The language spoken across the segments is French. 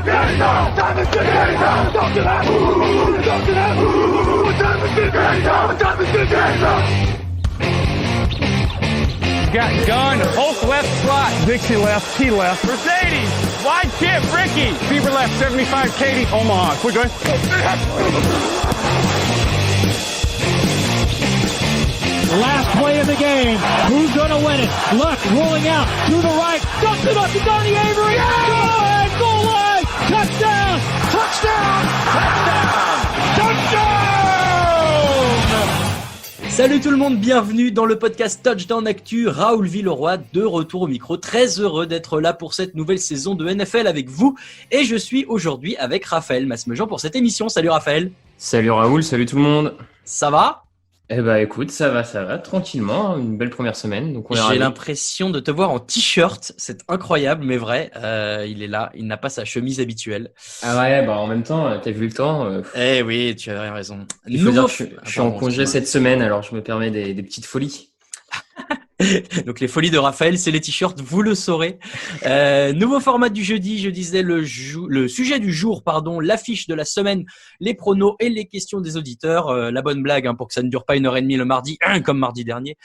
Got gun, Hulk left slot. Dixie left, T left. Mercedes, wide chip, Ricky. Fever left, 75, Katie, Omaha. Quick, go Last play of the game. Who's going to win it? Luck rolling out to the right. Dumps it up to Donnie Avery. Good! Goal line! Touchdown! Touchdown! Touchdown! Touchdown! Salut tout le monde, bienvenue dans le podcast Touchdown Actu. Raoul Villeroy de retour au micro. Très heureux d'être là pour cette nouvelle saison de NFL avec vous. Et je suis aujourd'hui avec Raphaël Masmejean pour cette émission. Salut Raphaël. Salut Raoul, salut tout le monde. Ça va ? Eh ben écoute, ça va, tranquillement, une belle première semaine. Donc J'ai l'impression de te voir en t-shirt, c'est incroyable mais vrai. Il est là, il n'a pas sa chemise habituelle. Ah ouais, en même temps, t'as vu le temps. Eh oui, tu as raison. Il faut dire que je suis en congé cette semaine, alors je me permets des petites folies. Donc les folies de Raphaël, c'est les t-shirts, vous le saurez. Nouveau format du jeudi, je disais le sujet du jour, l'affiche de la semaine, les pronos et les questions des auditeurs. La bonne blague pour que ça ne dure pas 1h30 le mardi, comme mardi dernier.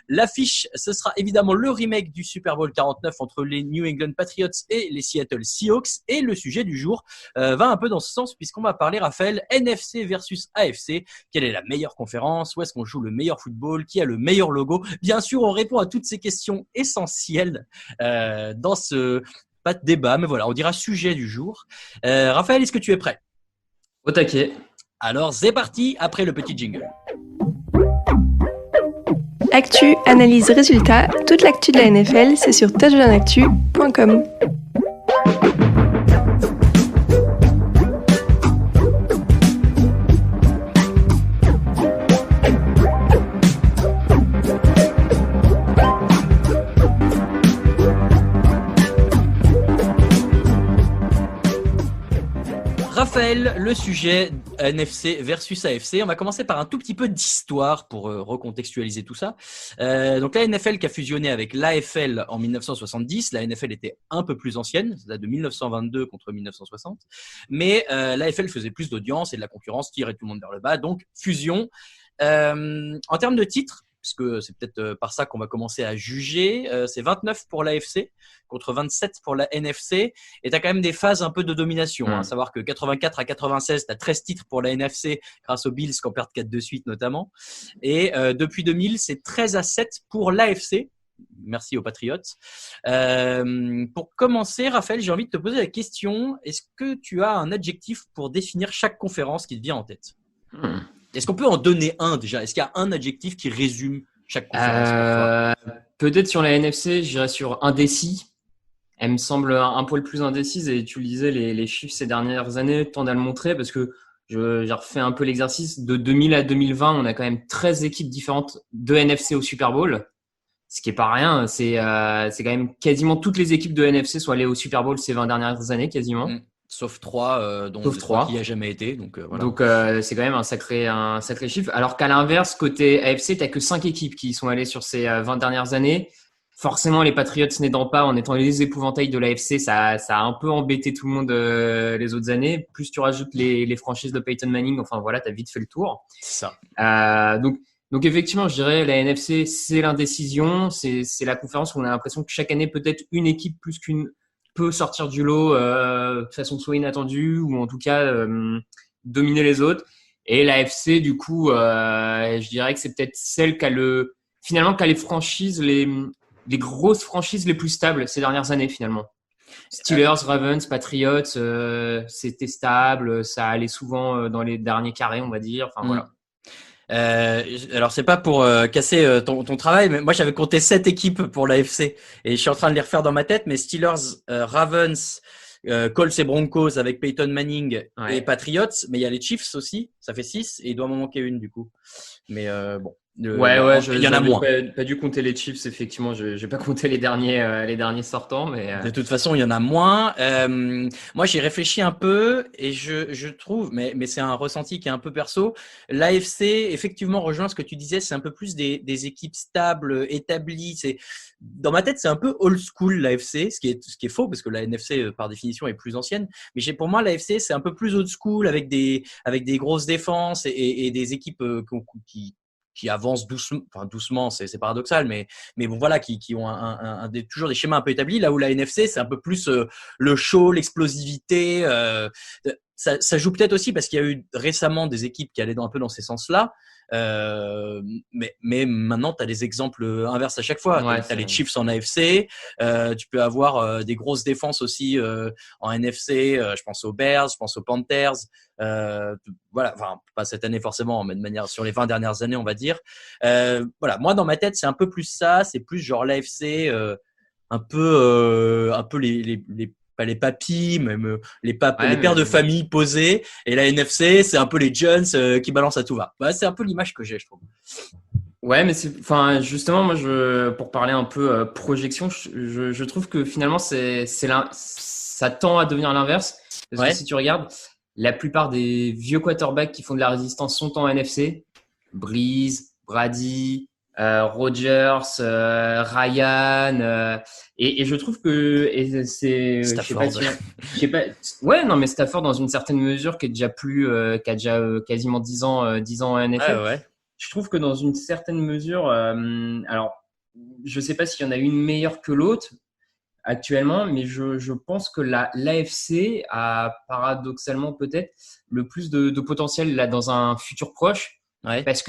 L'affiche, ce sera évidemment le remake du Super Bowl 49 entre les New England Patriots et les Seattle Seahawks. Et le sujet du jour va un peu dans ce sens puisqu'on va parler, Raphaël, NFC versus AFC. Quelle est la meilleure conférence? Où est-ce qu'on joue le meilleur football? Qui a le meilleur logo? Bien sûr, on répond à toutes ces questions essentielles dans ce, pas de débat, mais voilà, on dira sujet du jour. Raphaël, est-ce que tu es prêt? Au taquet. Alors, c'est parti après le petit jingle. Actu, analyse, résultat, toute l'actu de la NFL, c'est sur touchdownactu.com. Raphaël, le sujet NFC versus AFC. On va commencer par un tout petit peu d'histoire pour recontextualiser tout ça. Donc la NFL qui a fusionné avec l'AFL en 1970. La NFL était un peu plus ancienne, ça date de 1922 contre 1960. Mais l'AFL faisait plus d'audience et de la concurrence tirait tout le monde vers le bas. Donc fusion. En termes de titres, puisque c'est peut-être par ça qu'on va commencer à juger. C'est 29 pour l'AFC contre 27 pour la NFC. Et tu as quand même des phases un peu de domination. À savoir que 84 à 96, tu as 13 titres pour la NFC grâce aux Bills qui en perdent 4 de suite notamment. Et depuis 2000, c'est 13 à 7 pour l'AFC. Merci aux Patriots. Pour commencer, Raphaël, j'ai envie de te poser la question. Est-ce que tu as un adjectif pour définir chaque conférence qui te vient en tête? Est-ce qu'on peut en donner un déjà? Est-ce qu'il y a un adjectif qui résume chaque conférence pour toi? Peut-être sur la NFC, j'irais sur indécis. Elle me semble un poil plus indécise et tu le disais, les chiffres ces dernières années tendent à le montrer parce que j'ai refait un peu l'exercice. De 2000 à 2020, on a quand même 13 équipes différentes de NFC au Super Bowl. Ce qui est pas rien. C'est quand même quasiment toutes les équipes de NFC sont allées au Super Bowl ces 20 dernières années quasiment. Sauf 3, dont Sauf 3 qui n'y a jamais été. Donc, voilà. Donc c'est quand même un sacré chiffre. Alors qu'à l'inverse, côté AFC, tu n'as que 5 équipes qui sont allées sur ces 20 dernières années. Forcément, les Patriots n'aidant pas, en étant les épouvantails de l'AFC, ça a un peu embêté tout le monde les autres années. Plus tu rajoutes les franchises de Peyton Manning, enfin voilà, tu as vite fait le tour. C'est ça. Donc effectivement, je dirais la NFC, c'est l'indécision. C'est la conférence où on a l'impression que chaque année, peut-être une équipe plus qu'une peut sortir du lot de façon soit inattendue ou en tout cas dominer les autres. Et la FC, du coup, je dirais que c'est peut-être celle qui a les franchises, les grosses franchises les plus stables ces dernières années finalement. Steelers, Ravens, Patriots, c'était stable, ça allait souvent dans les derniers carrés, on va dire. Enfin voilà. Alors c'est pas pour casser ton travail, mais moi j'avais compté 7 équipes pour l'AFC et je suis en train de les refaire dans ma tête, mais Steelers, Ravens, Colts et Broncos avec Peyton Manning et Patriots, mais il y a les Chiefs aussi, ça fait 6 et il doit m'en manquer une du coup. Mais bon, Il y en a moins. Pas dû compter les Chiefs, effectivement. Je n'ai pas compté les derniers sortants, mais. De toute façon, il y en a moins. Moi, j'ai réfléchi un peu et je trouve, mais c'est un ressenti qui est un peu perso. L'AFC, effectivement, rejoint ce que tu disais, c'est un peu plus des équipes stables, établies. Dans ma tête, c'est un peu old school l'AFC, ce qui est faux parce que la NFC, par définition, est plus ancienne. Mais pour moi, l'AFC, c'est un peu plus old school avec des grosses défenses et des équipes qui avancent doucement, c'est paradoxal, mais bon voilà, qui ont toujours des schémas un peu établis, là où la NFC c'est un peu plus le show, l'explosivité. Ça joue peut-être aussi parce qu'il y a eu récemment des équipes qui allaient un peu dans ces sens-là. Mais maintenant, tu as des exemples inverses à chaque fois. Ouais, tu as les Chiefs en AFC, tu peux avoir des grosses défenses aussi en NFC. Je pense aux Bears, je pense aux Panthers. Voilà, enfin pas cette année forcément, mais de manière sur les 20 dernières années, on va dire. Voilà, moi dans ma tête, c'est un peu plus ça. C'est plus genre l'AFC, un peu pas les papis, même les pères de famille posés. Et la NFC, c'est un peu les Jones qui balancent à tout va. C'est un peu l'image que j'ai, je trouve. Ouais, mais justement, moi, pour parler un peu projection, je trouve que finalement, ça tend à devenir l'inverse. Parce que si tu regardes, la plupart des vieux quarterbacks qui font de la résistance sont en NFC. Breeze, Brady, Rodgers, Ryan, et je trouve que Stafford. Je sais pas, ouais, non, mais Stafford dans une certaine mesure qui a déjà quasiment 10 ans en NFL. Ouais. Je trouve que dans une certaine mesure, alors je sais pas s'il y en a une meilleure que l'autre actuellement, mais je pense que l'AFC a paradoxalement peut-être le plus de potentiel là dans un futur proche, parce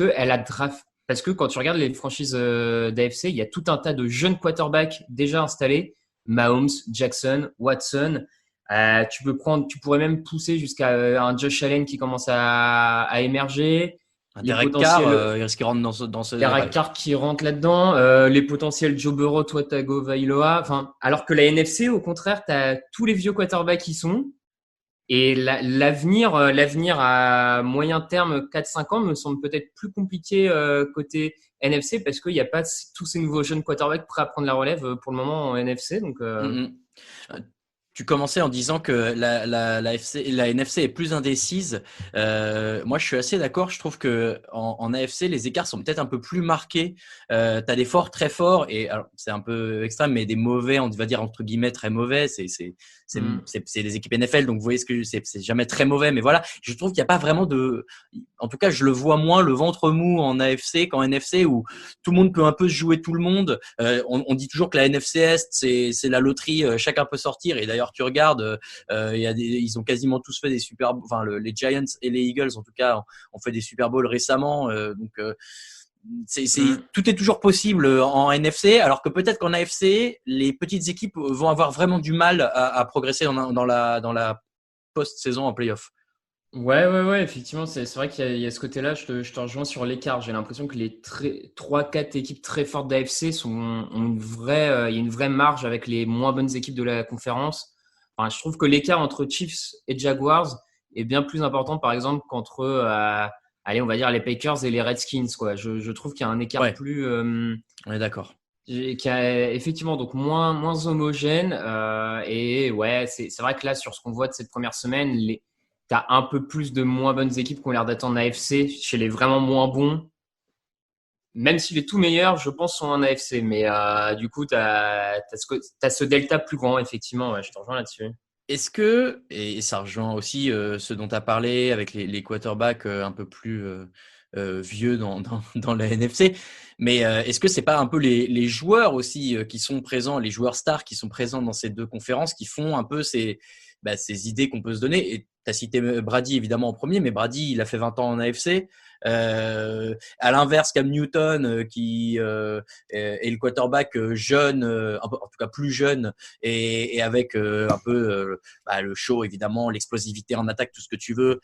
que quand tu regardes les franchises d'AFC, il y a tout un tas de jeunes quarterbacks déjà installés, Mahomes, Jackson, Watson. Tu pourrais même pousser jusqu'à un Josh Allen qui commence à émerger. Derek Carr, il risque qu'il rentre dans ce Derek Carr qui rentre là-dedans, les potentiels Joe Burrow, Tua Tagovailoa. Enfin, alors que la NFC, au contraire, tu as tous les vieux quarterbacks qui sont. Et l'avenir à moyen terme, 4-5 ans, me semble peut-être plus compliqué côté NFC parce qu'il n'y a pas tous ces nouveaux jeunes quarterbacks prêts à prendre la relève pour le moment en NFC. Donc, Tu commençais en disant que la NFC est plus indécise. Moi, je suis assez d'accord. Je trouve que en AFC, les écarts sont peut-être un peu plus marqués. T'as des forts très forts et alors c'est un peu extrême, mais des mauvais, on va dire entre guillemets très mauvais. C'est des équipes NFL, donc vous voyez c'est jamais très mauvais, mais voilà. Je trouve qu'il n'y a pas vraiment en tout cas, je le vois moins le ventre mou en AFC qu'en NFC où tout le monde peut un peu se jouer tout le monde. On dit toujours que la NFC Est, c'est la loterie, chacun peut sortir. Et d'ailleurs, tu regardes, ils ont quasiment tous fait des Super Bowls. Enfin, les Giants et les Eagles, en tout cas, ont fait des Super Bowls récemment. Tout est toujours possible en NFC, alors que peut-être qu'en AFC, les petites équipes vont avoir vraiment du mal à progresser dans la post-saison en playoff. Ouais, effectivement, c'est vrai qu'il y a ce côté-là. Je te rejoins sur l'écart. J'ai l'impression que les 3-4 équipes très fortes d'AFC ont il y a une vraie marge avec les moins bonnes équipes de la conférence. Enfin, je trouve que l'écart entre Chiefs et Jaguars est bien plus important, par exemple, qu'entre, on va dire les Packers et les Redskins, quoi. Je trouve qu'il y a un écart plus. On est d'accord. Qui a effectivement donc moins homogène. Et ouais, c'est vrai que là, sur ce qu'on voit de cette première semaine, t'as un peu plus de moins bonnes équipes qui ont l'air d'attendre AFC chez les vraiment moins bons. Même si les tout meilleurs, je pense, sont en AFC. Mais du coup, t'as ce delta plus grand, effectivement. Ouais, je te rejoins là-dessus. Est-ce que, et ça rejoint aussi ce dont tu as parlé avec les quarterbacks un peu plus vieux dans la NFC, mais est-ce que c'est pas un peu les joueurs aussi qui sont présents, les joueurs stars qui sont présents dans ces deux conférences qui font un peu ces idées qu'on peut se donner? Et tu as cité Brady évidemment en premier, mais Brady, il a fait 20 ans en AFC. À l'inverse, Cam Newton qui est le quarterback jeune, en tout cas plus jeune, et avec un peu le show évidemment, l'explosivité en attaque, tout ce que tu veux.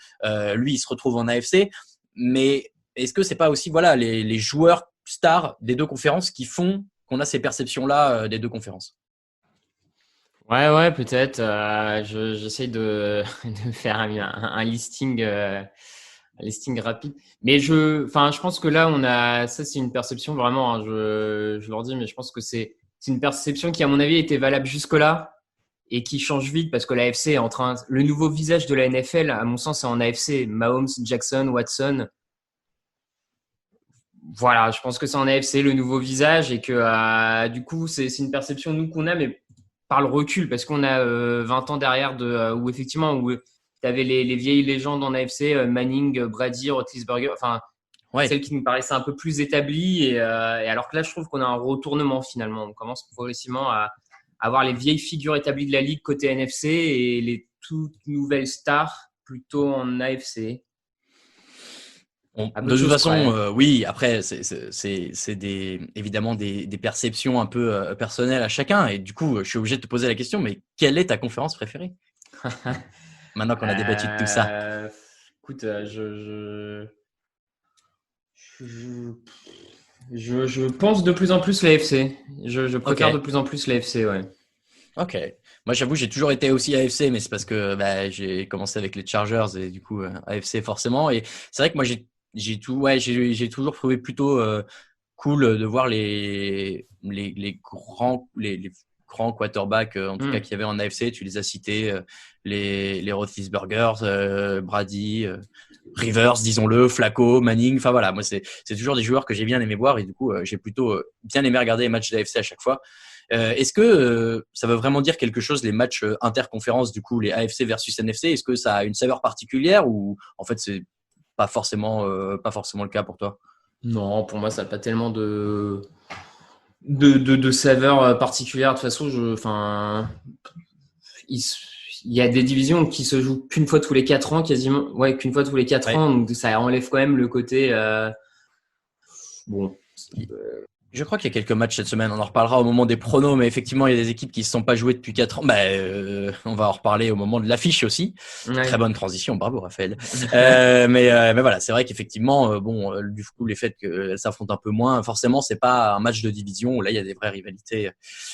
Lui, il se retrouve en AFC. Mais est-ce que c'est pas aussi les joueurs stars des deux conférences qui font qu'on a ces perceptions-là des deux conférences? Ouais, peut-être. J'essaye de faire un listing listing rapide. Mais je pense que là, ça c'est une perception vraiment, hein, je leur dis, mais je pense que c'est une perception qui, à mon avis, était valable jusque-là et qui change vite parce que l'AFC est le nouveau visage de la NFL, à mon sens, c'est en AFC. Mahomes, Jackson, Watson. Voilà, je pense que c'est en AFC le nouveau visage et que du coup, c'est une perception nous qu'on a, mais par le recul, parce qu'on a 20 ans derrière où effectivement, où tu avais les vieilles légendes en AFC, Manning, Brady, Roethlisberger, enfin, celles qui nous paraissaient un peu plus établies. Et alors que là, je trouve qu'on a un retournement finalement. On commence progressivement à avoir les vieilles figures établies de la ligue côté NFC et les toutes nouvelles stars plutôt en AFC. De toute façon, oui. Après, c'est évidemment des perceptions un peu personnelles à chacun. Et du coup, je suis obligé de te poser la question. Mais quelle est ta conférence préférée maintenant qu'on a débattu de tout ça? Écoute, je pense de plus en plus l'AFC. Je préfère de plus en plus l'AFC, ouais. Ok. Moi, j'avoue, j'ai toujours été aussi AFC, mais c'est parce que j'ai commencé avec les Chargers et du coup AFC forcément. Et c'est vrai que moi, j'ai toujours trouvé plutôt cool de voir les grands quarterbacks en tout cas qu'il y avait en AFC. Tu les as cités, les Roethlisberger, Brady, Rivers, disons-le, Flacco, Manning. Enfin voilà, moi c'est toujours des joueurs que j'ai bien aimé voir et du coup j'ai plutôt bien aimé regarder les matchs d'AFC à chaque fois. Est-ce que ça veut vraiment dire quelque chose les matchs interconférences, du coup les AFC versus NFC? Est-ce que ça a une saveur particulière ou en fait c'est pas forcément le cas pour toi? Non, pour moi ça n'a pas tellement de saveur particulière. De toute façon, il y a des divisions qui se jouent qu'une fois tous les 4 ans quasiment. Ouais, qu'une fois tous les 4 ans, donc ça enlève quand même le côté bon. Je crois qu'il y a quelques matchs cette semaine. On en reparlera au moment des pronos, mais effectivement, il y a des équipes qui ne se sont pas jouées depuis 4 ans. On va en reparler au moment de l'affiche aussi. Ouais. Très bonne transition, bravo Raphaël. mais voilà, c'est vrai qu'effectivement, du coup, les faits qu'elles s'affrontent un peu moins, forcément, c'est pas un match de division où là, il y a des vraies rivalités,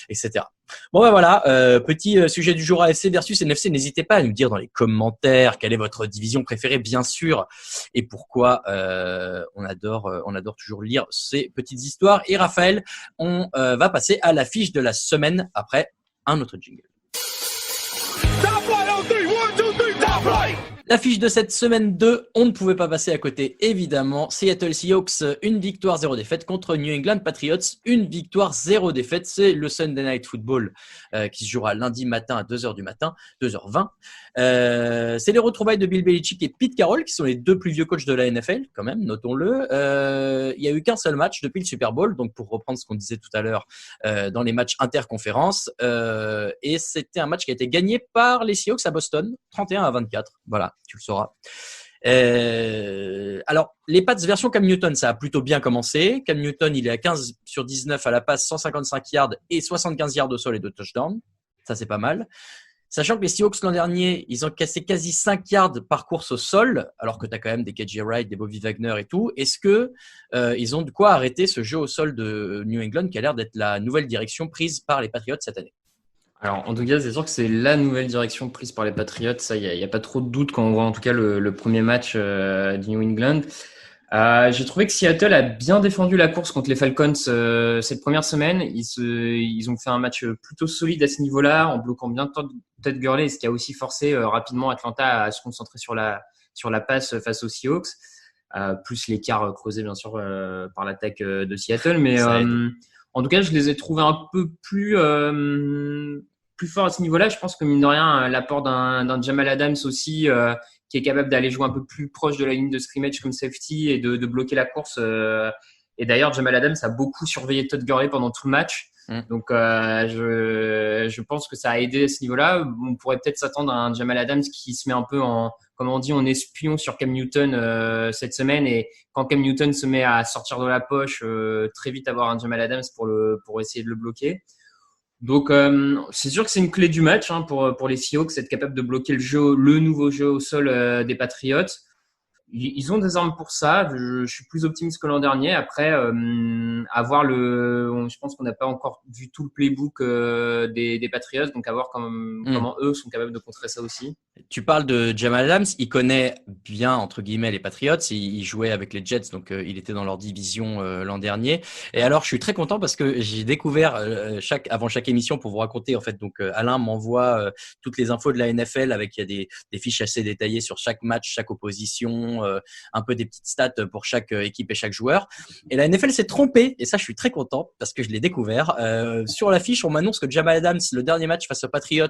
etc. Bon voilà, petit sujet du jour AFC versus NFC. N'hésitez pas à nous dire dans les commentaires quelle est votre division préférée, bien sûr, et pourquoi. On adore toujours lire ces petites histoires. Et Raphaël, on va passer à l'affiche de la semaine après un autre jingle. L'affiche de cette semaine 2, on ne pouvait pas passer à côté, évidemment. Seattle Seahawks, une victoire, 0 défaite contre New England Patriots, une victoire, 0 défaite. C'est le Sunday Night Football qui se jouera lundi matin à 2h du matin, 2h20. C'est les retrouvailles de Bill Belichick et Pete Carroll, qui sont les deux plus vieux coachs de la NFL, quand même, notons-le. Il n'y a eu qu'un seul match depuis le Super Bowl, donc pour reprendre ce qu'on disait tout à l'heure dans les matchs interconférences. Et c'était un match qui a été gagné par les Seahawks à Boston, 31-24. Voilà. Tu le sauras. Alors, les Pats version Cam Newton, ça a plutôt bien commencé. Cam Newton, il est à 15 sur 19 à la passe, 155 yards et 75 yards au sol et 2 touchdowns. Ça, c'est pas mal. Sachant que les Seahawks l'an dernier, ils ont cassé quasi 5 yards par course au sol, alors que tu as quand même des KJ Wright, des Bobby Wagner et tout. Est-ce que ils ont de quoi arrêter ce jeu au sol de New England qui a l'air d'être la nouvelle direction prise par les Patriots cette année? Alors, en tout cas, c'est sûr que c'est la nouvelle direction prise par les Patriots. Ça, il y a pas trop de doute quand on voit en tout cas le premier match du New England. J'ai trouvé que Seattle a bien défendu la course contre les Falcons cette première semaine. Ils ont fait un match plutôt solide à ce niveau-là, en bloquant bien Todd Gurley, ce qui a aussi forcé rapidement Atlanta à se concentrer sur la passe face aux Seahawks, plus l'écart creusé bien sûr par l'attaque de Seattle. Mais en tout cas, je les ai trouvés un peu plus fort à ce niveau-là. Je pense que mine de rien, l'apport d'un Jamal Adams aussi, qui est capable d'aller jouer un peu plus proche de la ligne de scrimmage comme safety et de bloquer la course. Et d'ailleurs, Jamal Adams a beaucoup surveillé Todd Gurley pendant tout le match. Donc, je pense que ça a aidé à ce niveau-là. On pourrait peut-être s'attendre à un Jamal Adams qui se met un peu comme on dit, en espion sur Cam Newton cette semaine. Et quand Cam Newton se met à sortir de la poche, très vite avoir un Jamal Adams pour essayer de le bloquer. Donc, c'est sûr que c'est une clé du match pour les Seahawks, être capable de bloquer le nouveau jeu au sol des Patriots. Ils ont des armes pour ça. Je suis plus optimiste que l'an dernier. Après, je pense qu'on n'a pas encore vu tout le playbook des Patriots, donc à voir comment eux sont capables de contrer ça aussi. Tu parles de Jamal Adams, il connaît bien entre guillemets les Patriots, il jouait avec les Jets, donc il était dans leur division l'an dernier. Et alors je suis très content parce que j'ai découvert avant chaque émission pour vous raconter en fait. Donc Alain m'envoie toutes les infos de la NFL avec il y a des fiches assez détaillées sur chaque match, chaque opposition, un peu des petites stats pour chaque équipe et chaque joueur. Et la NFL s'est trompée et ça je suis très content parce que je l'ai découvert. Sur la fiche on m'annonce que Jamal Adams, le dernier match face aux Patriots,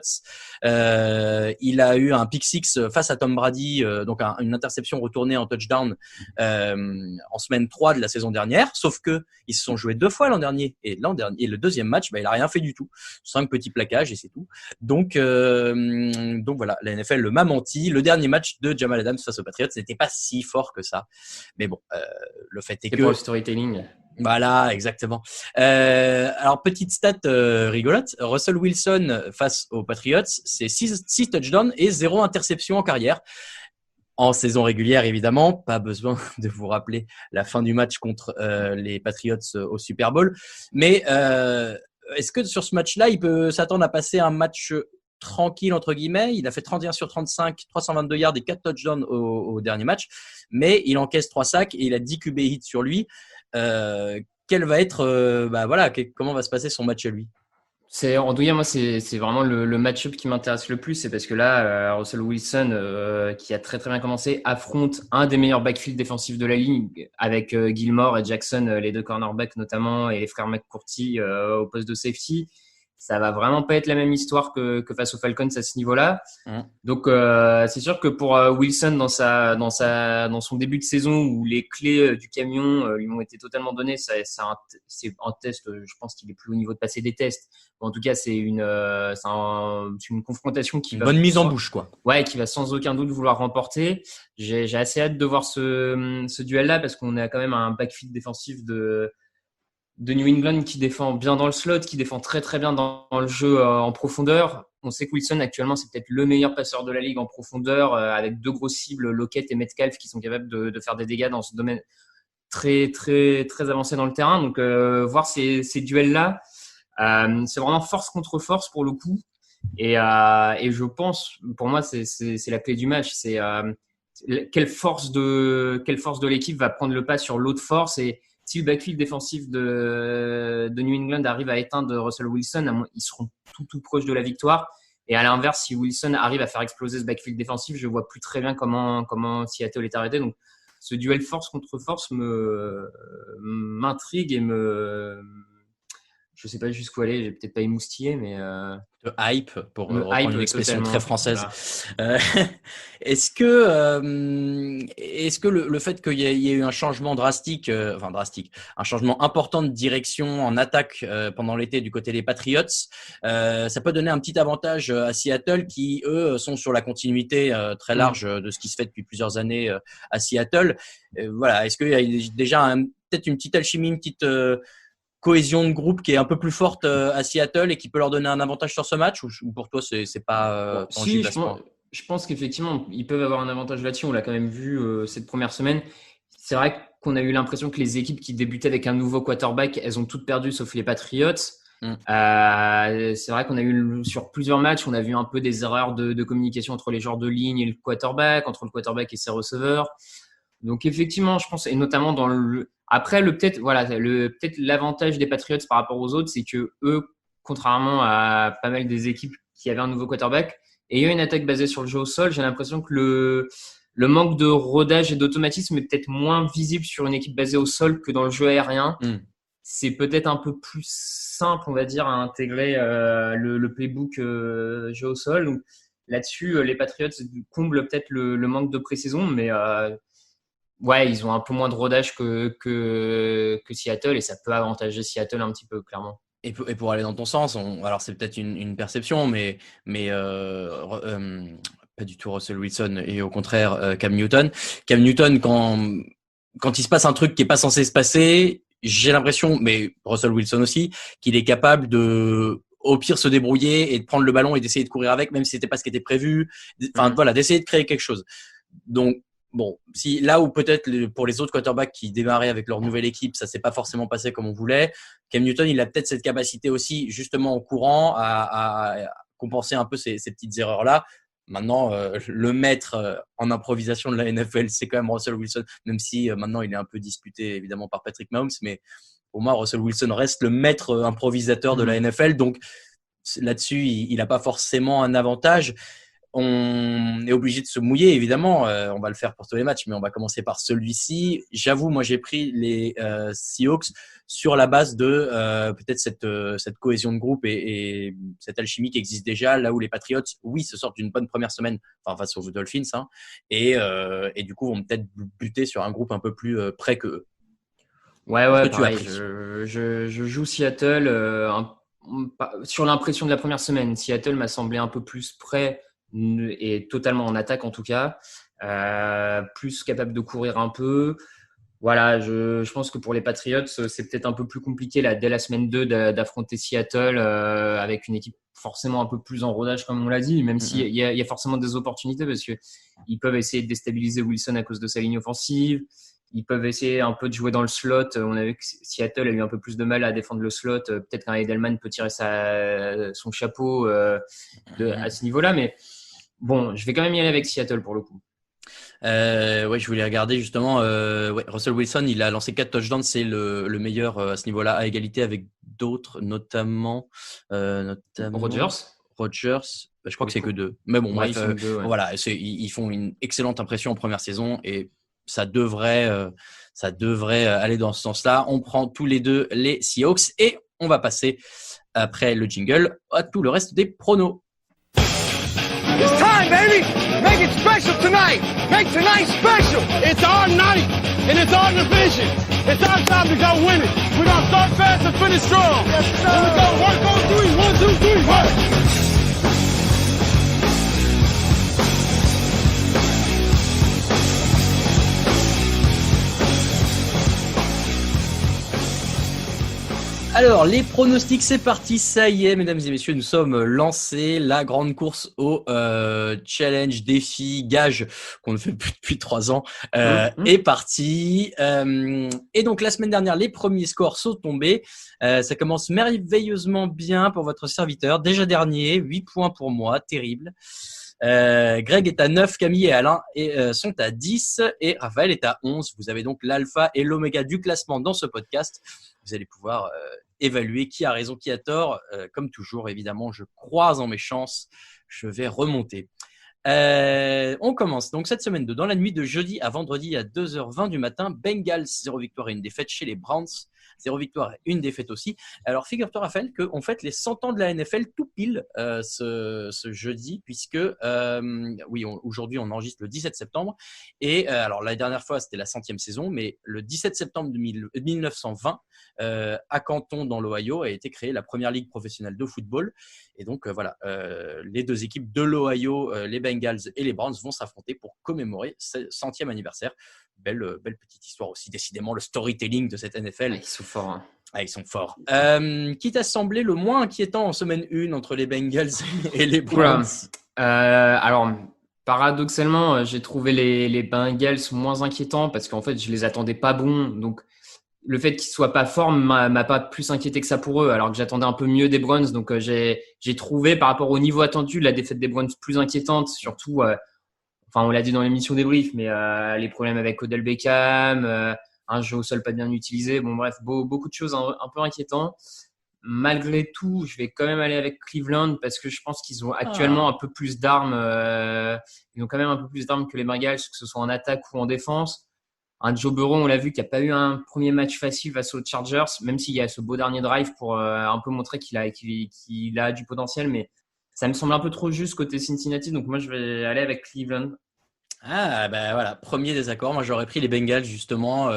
il a eu un pick six face à Tom Brady, donc une interception retournée en touchdown en semaine 3 de la saison dernière, sauf que ils se sont joués 2 fois l'an dernier et le deuxième match il a rien fait du tout, 5 petits plaquages et c'est tout. Donc voilà, la NFL m'a menti. Le dernier match de Jamal Adams face aux Patriots n'était pas si fort que ça, mais bon, le fait est C'est que pour le storytelling. voilà, exactement. Alors, petite stat rigolote. Russell Wilson face aux Patriots, c'est 6 touchdowns et 0 interception en carrière. En saison régulière, évidemment. Pas besoin de vous rappeler la fin du match contre les Patriots au Super Bowl. Mais est-ce que sur ce match-là, il peut s'attendre à passer un match tranquille, entre guillemets? Il a fait 31 sur 35, 322 yards et 4 touchdowns au dernier match. Mais il encaisse 3 sacs et il a 10 QB hits sur lui. Quel va être, comment va se passer son match à lui? En tout cas, moi, c'est vraiment le match-up qui m'intéresse le plus. C'est parce que là, Russell Wilson, qui a très très bien commencé, affronte un des meilleurs backfields défensifs de la ligue avec Gilmore et Jackson, les 2 cornerbacks notamment, et les frères McCourty au poste de safety. Ça va vraiment pas être la même histoire que face aux Falcons à ce niveau-là. Donc c'est sûr que pour Wilson dans son début de saison où les clés du camion lui ont été totalement données, c'est un test. Je pense qu'il est plus au niveau de passer des tests. En tout cas, c'est une confrontation qui va bonne mise en bouche, quoi. Ouais, qui va sans aucun doute vouloir remporter. J'ai assez hâte de voir ce duel-là parce qu'on a quand même un backfield défensif de New England qui défend bien dans le slot, qui défend très très bien dans le jeu en profondeur. On sait que Wilson actuellement c'est peut-être le meilleur passeur de la ligue en profondeur avec 2 grosses cibles, Lockett et Metcalf, qui sont capables de faire des dégâts dans ce domaine très très très avancé dans le terrain. Donc voir ces duels-là, c'est vraiment force contre force pour le coup. Et je pense, pour moi, c'est la clé du match. C'est quelle force de l'équipe va prendre le pas sur l'autre force. Et si le backfield défensif de New England arrive à éteindre Russell Wilson, ils seront tout proches de la victoire. Et à l'inverse, si Wilson arrive à faire exploser ce backfield défensif, je vois plus très bien comment Seattle est arrêté. Donc, ce duel force contre force m'intrigue et je sais pas jusqu'où aller. J'ai peut-être pas émoustillé, mais de hype, pour reprendre une expression très française. Voilà. Est-ce que le fait qu'il y ait eu un changement drastique, un changement important de direction en attaque pendant l'été du côté des Patriots, ça peut donner un petit avantage à Seattle qui, eux, sont sur la continuité très large de ce qui se fait depuis plusieurs années à Seattle. Voilà, est-ce qu'il y a déjà peut-être une petite alchimie, une petite cohésion de groupe qui est un peu plus forte à Seattle et qui peut leur donner un avantage sur ce match, ou pour toi c'est pas tangible? Je pense qu'effectivement ils peuvent avoir un avantage là-dessus. On l'a quand même vu cette première semaine. C'est vrai qu'on a eu l'impression que les équipes qui débutaient avec un nouveau quarterback, elles ont toutes perdu sauf les Patriots. C'est vrai qu'on a eu sur plusieurs matchs, on a vu un peu des erreurs de communication entre les joueurs de ligne et le quarterback, entre le quarterback et ses receveurs. Donc effectivement, je pense, et notamment dans peut-être l'avantage des Patriots par rapport aux autres, c'est que eux, contrairement à pas mal des équipes qui avaient un nouveau quarterback, ayant une attaque basée sur le jeu au sol, j'ai l'impression que le manque de rodage et d'automatisme est peut-être moins visible sur une équipe basée au sol que dans le jeu aérien. C'est peut-être un peu plus simple, on va dire, à intégrer le playbook jeu au sol. Donc là-dessus, les Patriots comblent peut-être le manque de pré-saison, mais ouais, ils ont un peu moins de rodage que Seattle, et ça peut avantager Seattle un petit peu, clairement. Et pour aller dans ton sens, alors c'est peut-être une perception, mais pas du tout Russell Wilson, et au contraire Cam Newton. Cam Newton, quand il se passe un truc qui est pas censé se passer, j'ai l'impression, mais Russell Wilson aussi, qu'il est capable de, au pire, se débrouiller et de prendre le ballon et d'essayer de courir avec, même si c'était pas ce qui était prévu. Enfin voilà, d'essayer de créer quelque chose. Donc bon, si là où peut-être pour les autres quarterbacks qui démarraient avec leur nouvelle équipe, ça s'est pas forcément passé comme on voulait, Cam Newton, il a peut-être cette capacité aussi, justement, au courant, à compenser un peu ces petites erreurs-là. Maintenant, le maître en improvisation de la NFL, c'est quand même Russell Wilson, même si maintenant il est un peu disputé évidemment par Patrick Mahomes, mais pour moi, Russell Wilson reste le maître improvisateur de la NFL, donc là-dessus, il n'a pas forcément un avantage. On est obligé de se mouiller, évidemment. On va le faire pour tous les matchs, mais on va commencer par celui-ci. J'avoue, moi, j'ai pris les Seahawks sur la base de peut-être cette cohésion de groupe et cette alchimie qui existe déjà, là où les Patriots, oui, se sortent d'une bonne première semaine, enfin face aux Dolphins, hein, et du coup vont peut-être buter sur un groupe un peu plus près qu'eux. Ouais, pareil. Je joue Seattle sur l'impression de la première semaine. Seattle m'a semblé un peu plus près et totalement en attaque en tout cas, plus capable de courir un peu. Voilà, je pense que pour les Patriots, c'est peut-être un peu plus compliqué là, dès la semaine 2 d'affronter Seattle avec une équipe forcément un peu plus en rodage comme on l'a dit, même s'il y a forcément des opportunités parce que ils peuvent essayer de déstabiliser Wilson à cause de sa ligne offensive. Ils peuvent essayer un peu de jouer dans le slot. On a vu que Seattle a eu un peu plus de mal à défendre le slot. Peut-être qu'un Edelman peut tirer son chapeau à ce niveau-là. Mais bon, je vais quand même y aller avec Seattle pour le coup. Ouais, je voulais regarder justement. Russell Wilson, il a lancé 4 touchdowns, c'est le meilleur à ce niveau-là, à égalité avec d'autres, notamment Rodgers. Je crois que c'est que 2. Mais bon, ouais, bref, voilà, ils font une excellente impression en première saison et ça devrait aller dans ce sens-là. On prend tous les deux les Seahawks et on va passer après le jingle à tout le reste des pronos. It's time, baby! Make it special tonight! Make tonight special! It's our night, and it's our division. It's our time to go win it. We're gonna start fast and finish strong. Yes, sir. Here we go. Work on 3. 1, 2, 3, work! Alors, les pronostics, c'est parti, ça y est, mesdames et messieurs, nous sommes lancés. La grande course au challenge, défi, gage qu'on ne fait plus depuis 3 ans est partie. Et donc, la semaine dernière, les premiers scores sont tombés. Ça commence merveilleusement bien pour votre serviteur. Déjà dernier, 8 points pour moi, terrible. Greg est à 9, Camille et Alain sont à 10 et Raphaël est à 11. Vous avez donc l'alpha et l'oméga du classement dans ce podcast. Vous allez pouvoir évaluer qui a raison, qui a tort. Comme toujours, évidemment, je croise en mes chances. Je vais remonter. On commence donc cette semaine dans la nuit de jeudi à vendredi à 2h20 du matin. Bengals, 0 victoire et 1 défaite chez les Browns. 0 victoire et 1 défaite aussi. Alors, figure-toi, Raphaël, qu'on fête les 100 ans de la NFL tout pile ce jeudi, puisque aujourd'hui, on enregistre le 17 septembre. Et alors, la dernière fois, c'était la 100e saison, mais le 17 septembre 1920, à Canton, dans l'Ohio, a été créée la première ligue professionnelle de football. Et donc, voilà, les deux équipes de l'Ohio, les Bengals et les Browns, vont s'affronter pour commémorer ce 100e anniversaire. Belle petite histoire aussi, décidément, le storytelling de cette NFL. Ils sont forts. Hein. Ils sont forts. Qui t'a semblé le moins inquiétant en semaine 1 entre les Bengals et les Browns? Alors, paradoxalement, j'ai trouvé les Bengals moins inquiétants parce qu'en fait, je les attendais pas bons. Donc, le fait qu'ils soient pas forts m'a pas plus inquiété que ça pour eux, alors que j'attendais un peu mieux des Browns. Donc, j'ai trouvé, par rapport au niveau attendu, la défaite des Browns plus inquiétante, surtout... on l'a dit dans l'émission débrief, mais les problèmes avec Odell Beckham, un jeu au sol pas bien utilisé. Bon, bref, beaucoup de choses un peu inquiétantes. Malgré tout, je vais quand même aller avec Cleveland parce que je pense qu'ils ont actuellement un peu plus d'armes. Ils ont quand même un peu plus d'armes que les Bengals, que ce soit en attaque ou en défense. Un Joe Burrow, on l'a vu, qui n'a pas eu un premier match facile face aux Chargers, même s'il y a ce beau dernier drive pour un peu montrer qu'il a du potentiel, mais ça me semble un peu trop juste côté Cincinnati, donc moi je vais aller avec Cleveland. Ah, ben voilà, premier désaccord. Moi, j'aurais pris les Bengals, justement.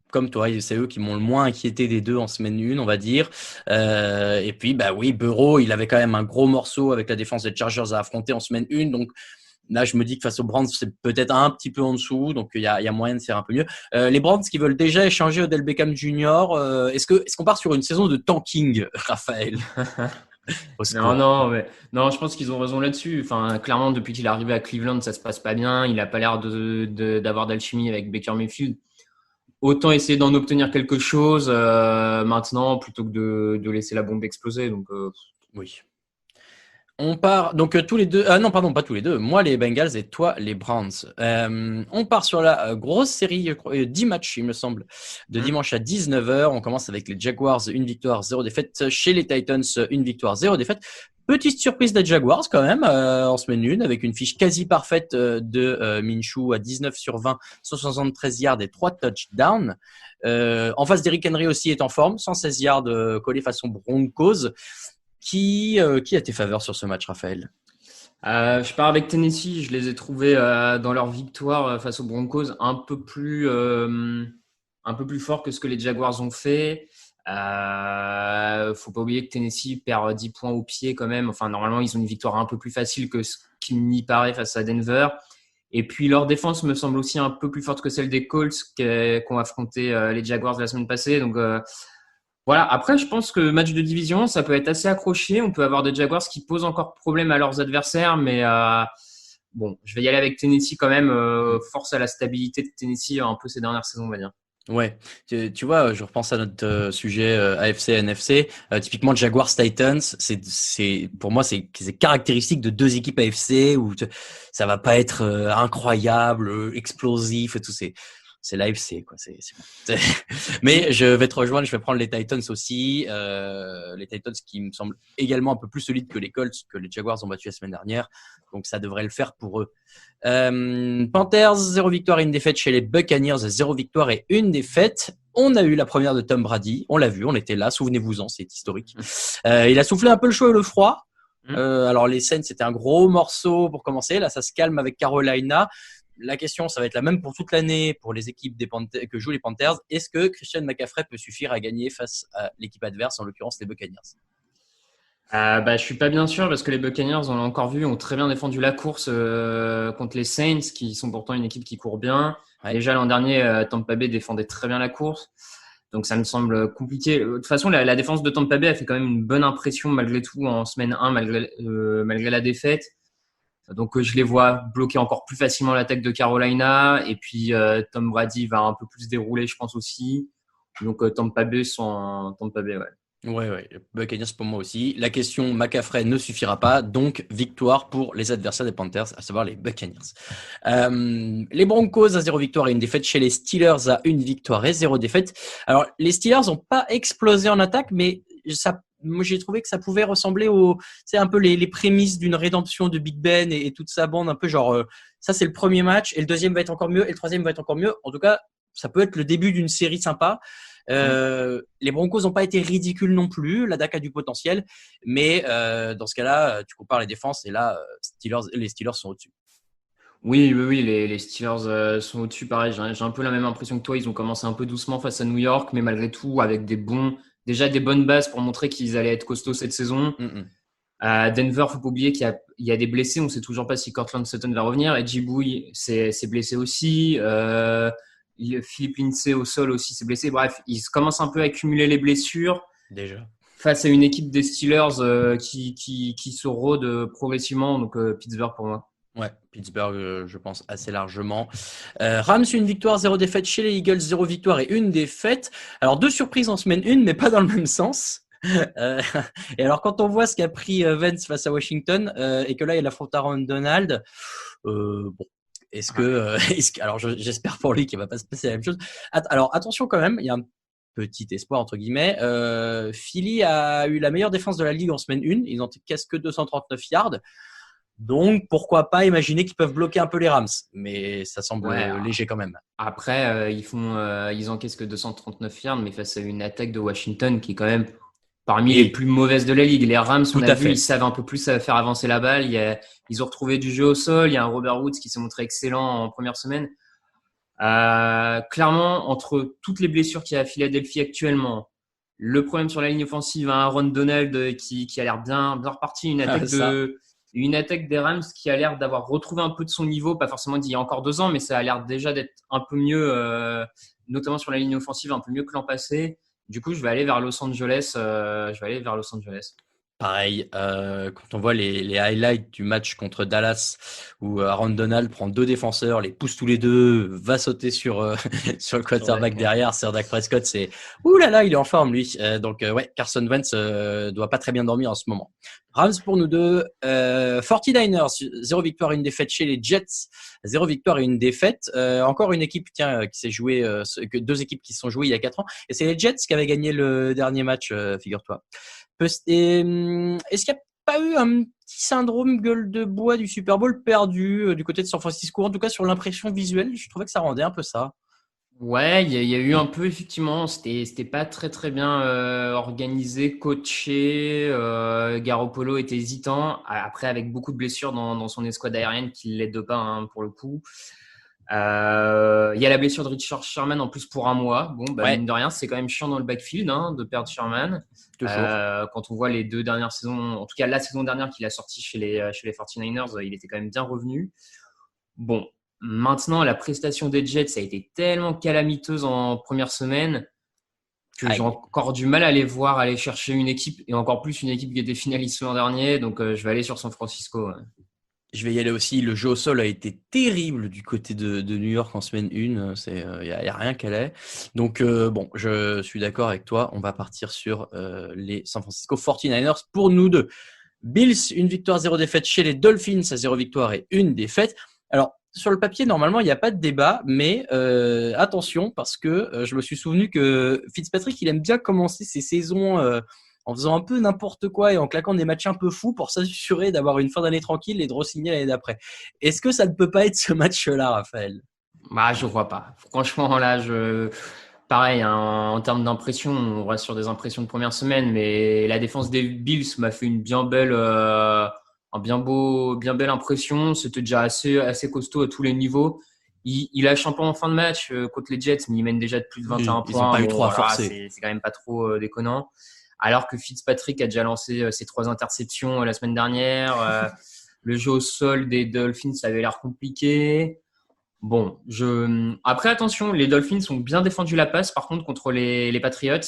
Comme toi, c'est eux qui m'ont le moins inquiété des deux en semaine 1, on va dire. Et puis, Burrow, il avait quand même un gros morceau avec la défense des Chargers à affronter en semaine 1. Donc là, je me dis que face aux Browns, c'est peut-être un petit peu en dessous. Donc, il y a moyen de faire un peu mieux. Les Browns qui veulent déjà échanger Odell Beckham Jr. Est-ce qu'on part sur une saison de tanking, Raphaël? Au secours. Non, je pense qu'ils ont raison là-dessus. Enfin, clairement, depuis qu'il est arrivé à Cleveland, ça se passe pas bien. Il a pas l'air d'avoir d'alchimie avec Baker Mayfield. Autant essayer d'en obtenir quelque chose maintenant plutôt que de laisser la bombe exploser. Donc, Oui. On part donc tous les deux. Ah non, pardon, pas tous les deux. Moi les Bengals et toi les Browns. On part sur la grosse série, 10 matchs, il me semble, de dimanche à 19h. On commence avec les Jaguars, 1 victoire, 0 défaite. Chez les Titans, 1 victoire, 0 défaite. Petite surprise des Jaguars quand même en semaine 1 avec une fiche quasi parfaite de Minshew à 19 sur 20, 173 yards et 3 touchdowns. En face d'Eric Henry aussi est en forme, 116 yards collés façon Broncos. Qui a tes faveurs sur ce match, Raphaël? Je pars avec Tennessee. Je les ai trouvés dans leur victoire face aux Broncos un peu plus fort que ce que les Jaguars ont fait. Faut pas oublier que Tennessee perd 10 points au pied quand même. Enfin, normalement, ils ont une victoire un peu plus facile que ce qui m'y paraît face à Denver. Et puis, leur défense me semble aussi un peu plus forte que celle des Colts qu'ont affronté les Jaguars la semaine passée. Donc, voilà. Après, je pense que le match de division, ça peut être assez accroché. On peut avoir des Jaguars qui posent encore problème à leurs adversaires, mais bon, je vais y aller avec Tennessee quand même. Force à la stabilité de Tennessee un peu ces dernières saisons, on va dire. Ouais, tu vois, je repense à notre sujet AFC, NFC. Typiquement, Jaguars Titans, c'est pour moi c'est caractéristique de deux équipes AFC où ça va pas être incroyable, explosif et tout. C'est l'AFC quoi. C'est bon. Mais je vais te rejoindre, je vais prendre les Titans aussi. Les Titans qui me semblent également un peu plus solides que les Colts que les Jaguars ont battu la semaine dernière. Donc ça devrait le faire pour eux. Panthers, 0 victoire et 1 défaite chez les Buccaneers, 0 victoire et 1 défaite. On a eu la première de Tom Brady, on l'a vu, on était là, souvenez-vous-en, c'est historique. Il a soufflé un peu le chaud et le froid. Alors les Saints, c'était un gros morceau pour commencer. Là, ça se calme avec Carolina. La question, ça va être la même pour toute l'année pour les équipes que jouent les Panthers. Est-ce que Christian McCaffrey peut suffire à gagner face à l'équipe adverse, en l'occurrence les Buccaneers? Je suis pas bien sûr parce que les Buccaneers, on l'a encore vu, ont très bien défendu la course contre les Saints, qui sont pourtant une équipe qui court bien. Ouais. Déjà l'an dernier, Tampa Bay défendait très bien la course, donc ça me semble compliqué. De toute façon, la défense de Tampa Bay a fait quand même une bonne impression malgré tout en semaine 1, malgré la défaite. Donc je les vois bloquer encore plus facilement l'attaque de Carolina, et puis Tom Brady va un peu plus dérouler, je pense aussi. Donc Tampa Bay, ouais. Ouais, Buccaneers pour moi aussi. La question McCaffrey ne suffira pas, donc victoire pour les adversaires des Panthers, à savoir les Buccaneers. Les Broncos à 0 victoire et 1 défaite chez les Steelers à 1 victoire et 0 défaite. Alors les Steelers n'ont pas explosé en attaque, mais moi j'ai trouvé que ça pouvait ressembler c'est un peu les prémices d'une rédemption de Big Ben et toute sa bande, un peu genre ça c'est le premier match et le deuxième va être encore mieux et le troisième va être encore mieux. En tout cas, ça peut être le début d'une série sympa. Les Broncos n'ont pas été ridicules non plus, la DAC a du potentiel, mais dans ce cas-là, tu compares les défenses et là, les Steelers sont au-dessus. Oui, les Steelers sont au-dessus. Pareil, j'ai un peu la même impression que toi. Ils ont commencé un peu doucement face à New York, mais malgré tout, avec déjà des bonnes bases pour montrer qu'ils allaient être costauds cette saison. À Denver, faut pas oublier qu'il y a des blessés. On sait toujours pas si Cortland Sutton va revenir. Et Djibouti s'est blessé aussi. Philippe Lindsay au sol aussi s'est blessé. Bref, ils commencent un peu à accumuler les blessures. Déjà. Face à une équipe des Steelers qui se rôde progressivement. Donc Pittsburgh pour moi. Ouais, Pittsburgh, je pense assez largement. Rams, 1 victoire, 0 défaite chez les Eagles, 0 victoire et 1 défaite. Alors 2 surprises en semaine 1, mais pas dans le même sens. Et alors quand on voit ce qu'a pris Vance face à Washington et que là il affronte Aaron Donald, bon. Alors j'espère pour lui qu'il va pas se passer la même chose. Alors attention quand même, il y a un petit espoir entre guillemets. Philly a eu la meilleure défense de la ligue en semaine 1. Ils n'ont cassé que 239 yards. Donc pourquoi pas imaginer qu'ils peuvent bloquer un peu les Rams, mais ça semble léger quand même. Après ils encaissent que 239 yards, mais face à une attaque de Washington qui est quand même parmi les plus mauvaises de la ligue. Les Rams, on a vu, ils savent un peu plus faire avancer la balle. Ils ont retrouvé du jeu au sol. Il y a un Robert Woods qui s'est montré excellent en première semaine. Clairement, entre toutes les blessures qu'il y a à Philadelphie actuellement, le problème sur la ligne offensive, un Aaron Donald qui a l'air bien reparti, une attaque des Rams qui a l'air d'avoir retrouvé un peu de son niveau, pas forcément d'il y a encore 2 ans, mais ça a l'air déjà d'être un peu mieux, notamment sur la ligne offensive, un peu mieux que l'an passé. Du coup, je vais aller vers Los Angeles. Pareil, quand on voit les highlights du match contre Dallas où Aaron Donald prend 2 défenseurs, les pousse tous les deux, va sauter sur sur le quarterback derrière, Sir Dak Prescott, c'est ouh là là, il est en forme lui. Donc ouais, Carson Wentz doit pas très bien dormir en ce moment. Rams pour nous deux, 49ers, 0 victoire et 1 défaite chez les Jets, 0 victoire et 1 défaite. Encore une équipe qui s'est jouée, que 2 équipes qui se sont jouées il y a 4 ans, et c'est les Jets qui avaient gagné le dernier match, figure-toi. Est-ce qu'il n'y a pas eu un petit syndrome gueule de bois du Super Bowl perdu du côté de San Francisco? En tout cas, sur l'impression visuelle, je trouvais que ça rendait un peu ça. Ouais, il y a eu un peu, effectivement, c'était pas très très bien organisé, coaché. Garoppolo était hésitant. Après, avec beaucoup de blessures dans son escouade aérienne qui ne l'aide pas, hein, pour le coup. Il y a la blessure de Richard Sherman en plus pour un mois. Bon, Ouais. mine de rien, c'est quand même chiant dans le backfield, hein, de perdre Sherman. Toujours. Quand on voit les 2 dernières saisons, en tout cas la saison dernière qu'il a sorti chez les 49ers, il était quand même bien revenu. Bon, maintenant, la prestation des Jets a été tellement calamiteuse en première semaine que j'ai encore du mal à les voir aller chercher une équipe, et encore plus une équipe qui était finaliste l'an dernier. Donc, je vais aller sur San Francisco. Ouais. Je vais y aller aussi. Le jeu au sol a été terrible du côté de New York en semaine 1. Il y a rien qu'à l'est. Donc bon, je suis d'accord avec toi. On va partir sur les San Francisco 49ers pour nous deux. Bills, 1 victoire, 0 défaite chez les Dolphins, à 0 victoire et 1 défaite. Alors, sur le papier, normalement, il n'y a pas de débat, mais attention, parce que je me suis souvenu que Fitzpatrick, il aime bien commencer ses saisons en faisant un peu n'importe quoi et en claquant des matchs un peu fous pour s'assurer d'avoir une fin d'année tranquille et de re-signer l'année d'après. Est-ce que ça ne peut pas être ce match-là, Raphaël? Bah, je vois pas. Franchement, là, pareil, hein, en termes d'impression, on reste sur des impressions de première semaine, mais la défense des Bills m'a fait une bien belle, bien belle impression. C'était déjà assez costaud à tous les niveaux. Il lâche un peu en fin de match contre les Jets, mais il mène déjà de plus de 21 Ils points. n'ont pas eu Bon, trop à voilà, forcer. c'est quand même pas trop déconnant. Alors que Fitzpatrick a déjà lancé ses 3 interceptions la semaine dernière. Le jeu au sol des Dolphins, ça avait l'air compliqué. Bon, après, attention, les Dolphins ont bien défendu la passe, par contre, contre les Patriots,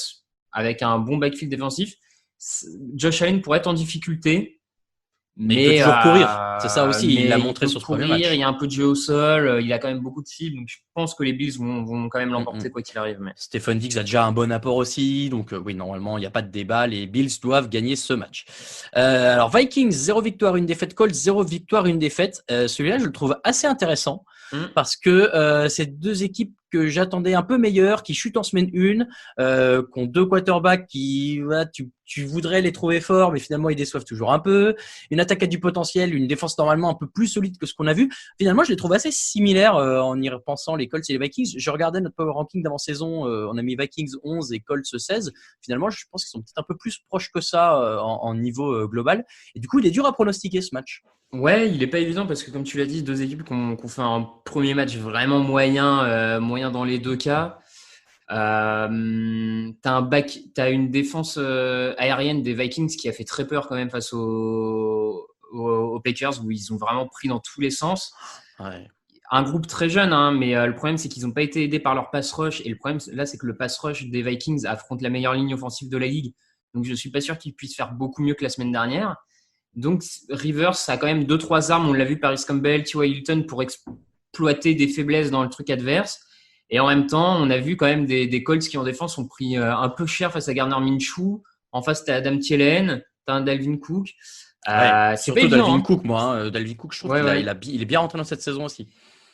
avec un bon backfield défensif. Josh Allen pourrait être en difficulté. Mais il peut toujours courir. C'est ça aussi, il l'a montré sur ce premier match. Il y a un peu de jeu au sol, il a quand même beaucoup de cibles, donc je pense que les Bills vont quand même l'emporter quoi qu'il arrive. Mais... Stephen Diggs a déjà un bon apport aussi, donc oui, normalement, il n'y a pas de débat. Les Bills doivent gagner ce match. Alors, Vikings, 0 victoire, 1 défaite. Colts, 0 victoire, 1 défaite. Celui-là, je le trouve assez intéressant parce que c'est 2 équipes que j'attendais un peu meilleures, qui chutent en semaine 1, qui ont 2 quarterbacks qui, voilà, tu voudrais les trouver forts, mais finalement, ils déçoivent toujours un peu. Une attaque a du potentiel, une défense normalement un peu plus solide que ce qu'on a vu. Finalement, je les trouve assez similaires en y repensant, les Colts et les Vikings. Je regardais notre power ranking d'avant-saison, on a mis Vikings 11 et Colts 16. Finalement, je pense qu'ils sont peut-être un peu plus proches que ça en niveau global. Et du coup, il est dur à pronostiquer ce match. Ouais, il est pas évident parce que, comme tu l'as dit, 2 équipes qui ont fait un premier match vraiment moyen dans les 2 cas. T'as une défense aérienne des Vikings qui a fait très peur quand même face aux Packers, où ils ont vraiment pris dans tous les sens. Ouais. Un groupe très jeune, hein, mais le problème c'est qu'ils n'ont pas été aidés par leur pass rush, et le problème là c'est que le pass rush des Vikings affronte la meilleure ligne offensive de la ligue, donc je suis pas sûr qu'ils puissent faire beaucoup mieux que la semaine dernière. Donc Rivers a quand même 2-3 armes, on l'a vu, Paris Campbell, T.Y. Hilton, pour exploiter des faiblesses dans le truc adverse. Et en même temps, on a vu quand même des Colts qui en défense ont pris un peu cher face à Gardner Minshew. En face, t'as Adam Thielen, t'as un Dalvin Cook. Ouais, C'est surtout pas évident, Dalvin hein. Cook, moi. Dalvin Cook, je trouve qu'il est bien rentré dans cette saison aussi.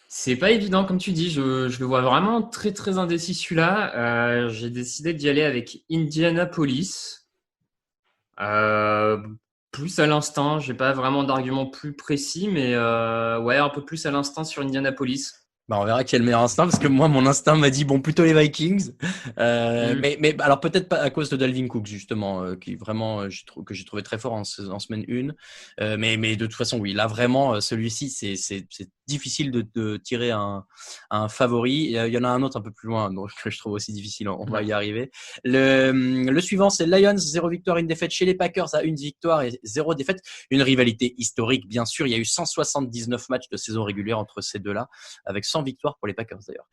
C'est pas évident, comme tu dis. Je le vois vraiment très très indécis celui-là. J'ai décidé d'y aller avec Indianapolis. Plus à l'instinct. J'ai pas vraiment d'argument plus précis, mais ouais, un peu plus à l'instinct sur Indianapolis. Bah, on verra qui a le meilleur instinct, parce que moi, mon instinct m'a dit, bon, plutôt les Vikings. Mais alors, peut-être pas à cause de Dalvin Cook, justement, qui vraiment, que j'ai trouvé très fort en semaine 1. Mais de toute façon, oui, là, vraiment, celui-ci, c'est difficile de tirer un favori. Il y en a un autre un peu plus loin, donc que je trouve aussi difficile. On va y arriver. Le suivant, c'est Lions, 0 victoire, 1 défaite chez les Packers, à 1 victoire et 0 défaite. Une rivalité historique, bien sûr. Il y a eu 179 matchs de saison régulière entre ces deux-là, avec sans victoire pour les Packers d'ailleurs.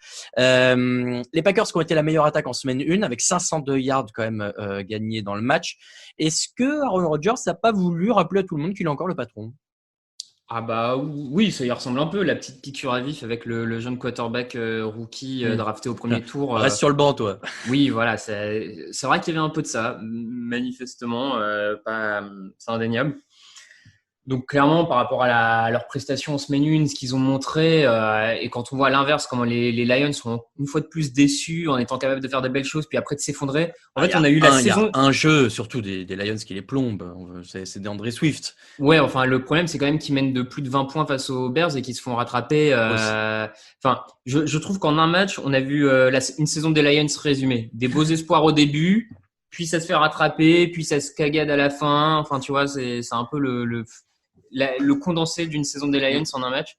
Les Packers qui ont été la meilleure attaque en semaine 1 avec 502 yards quand même gagnés dans le match. Est-ce que Aaron Rodgers n'a pas voulu rappeler à tout le monde qu'il est encore le patron? Ah bah oui, ça y ressemble un peu, la petite piqûre à vif avec le jeune quarterback rookie drafté au premier tour. Reste sur le banc, toi. Oui, voilà, c'est vrai qu'il y avait un peu de ça, manifestement, c'est indéniable. Donc clairement, par rapport à leur prestation en semaine 1, ce qu'ils ont montré, et quand on voit à l'inverse comment les Lions sont une fois de plus déçus en étant capables de faire des belles choses, puis après de s'effondrer. En fait, on a eu la saison. Il y a un jeu, surtout des Lions qui les plombe. C'est DeAndre Swift. Ouais, enfin le problème c'est quand même qu'ils mènent de plus de 20 points face aux Bears et qu'ils se font rattraper. Enfin, je trouve qu'en un match, on a vu une saison des Lions résumée. Des beaux espoirs au début, puis ça se fait rattraper, puis ça se cagade à la fin. Enfin, tu vois, c'est un peu le condensé d'une saison des Lions en un match.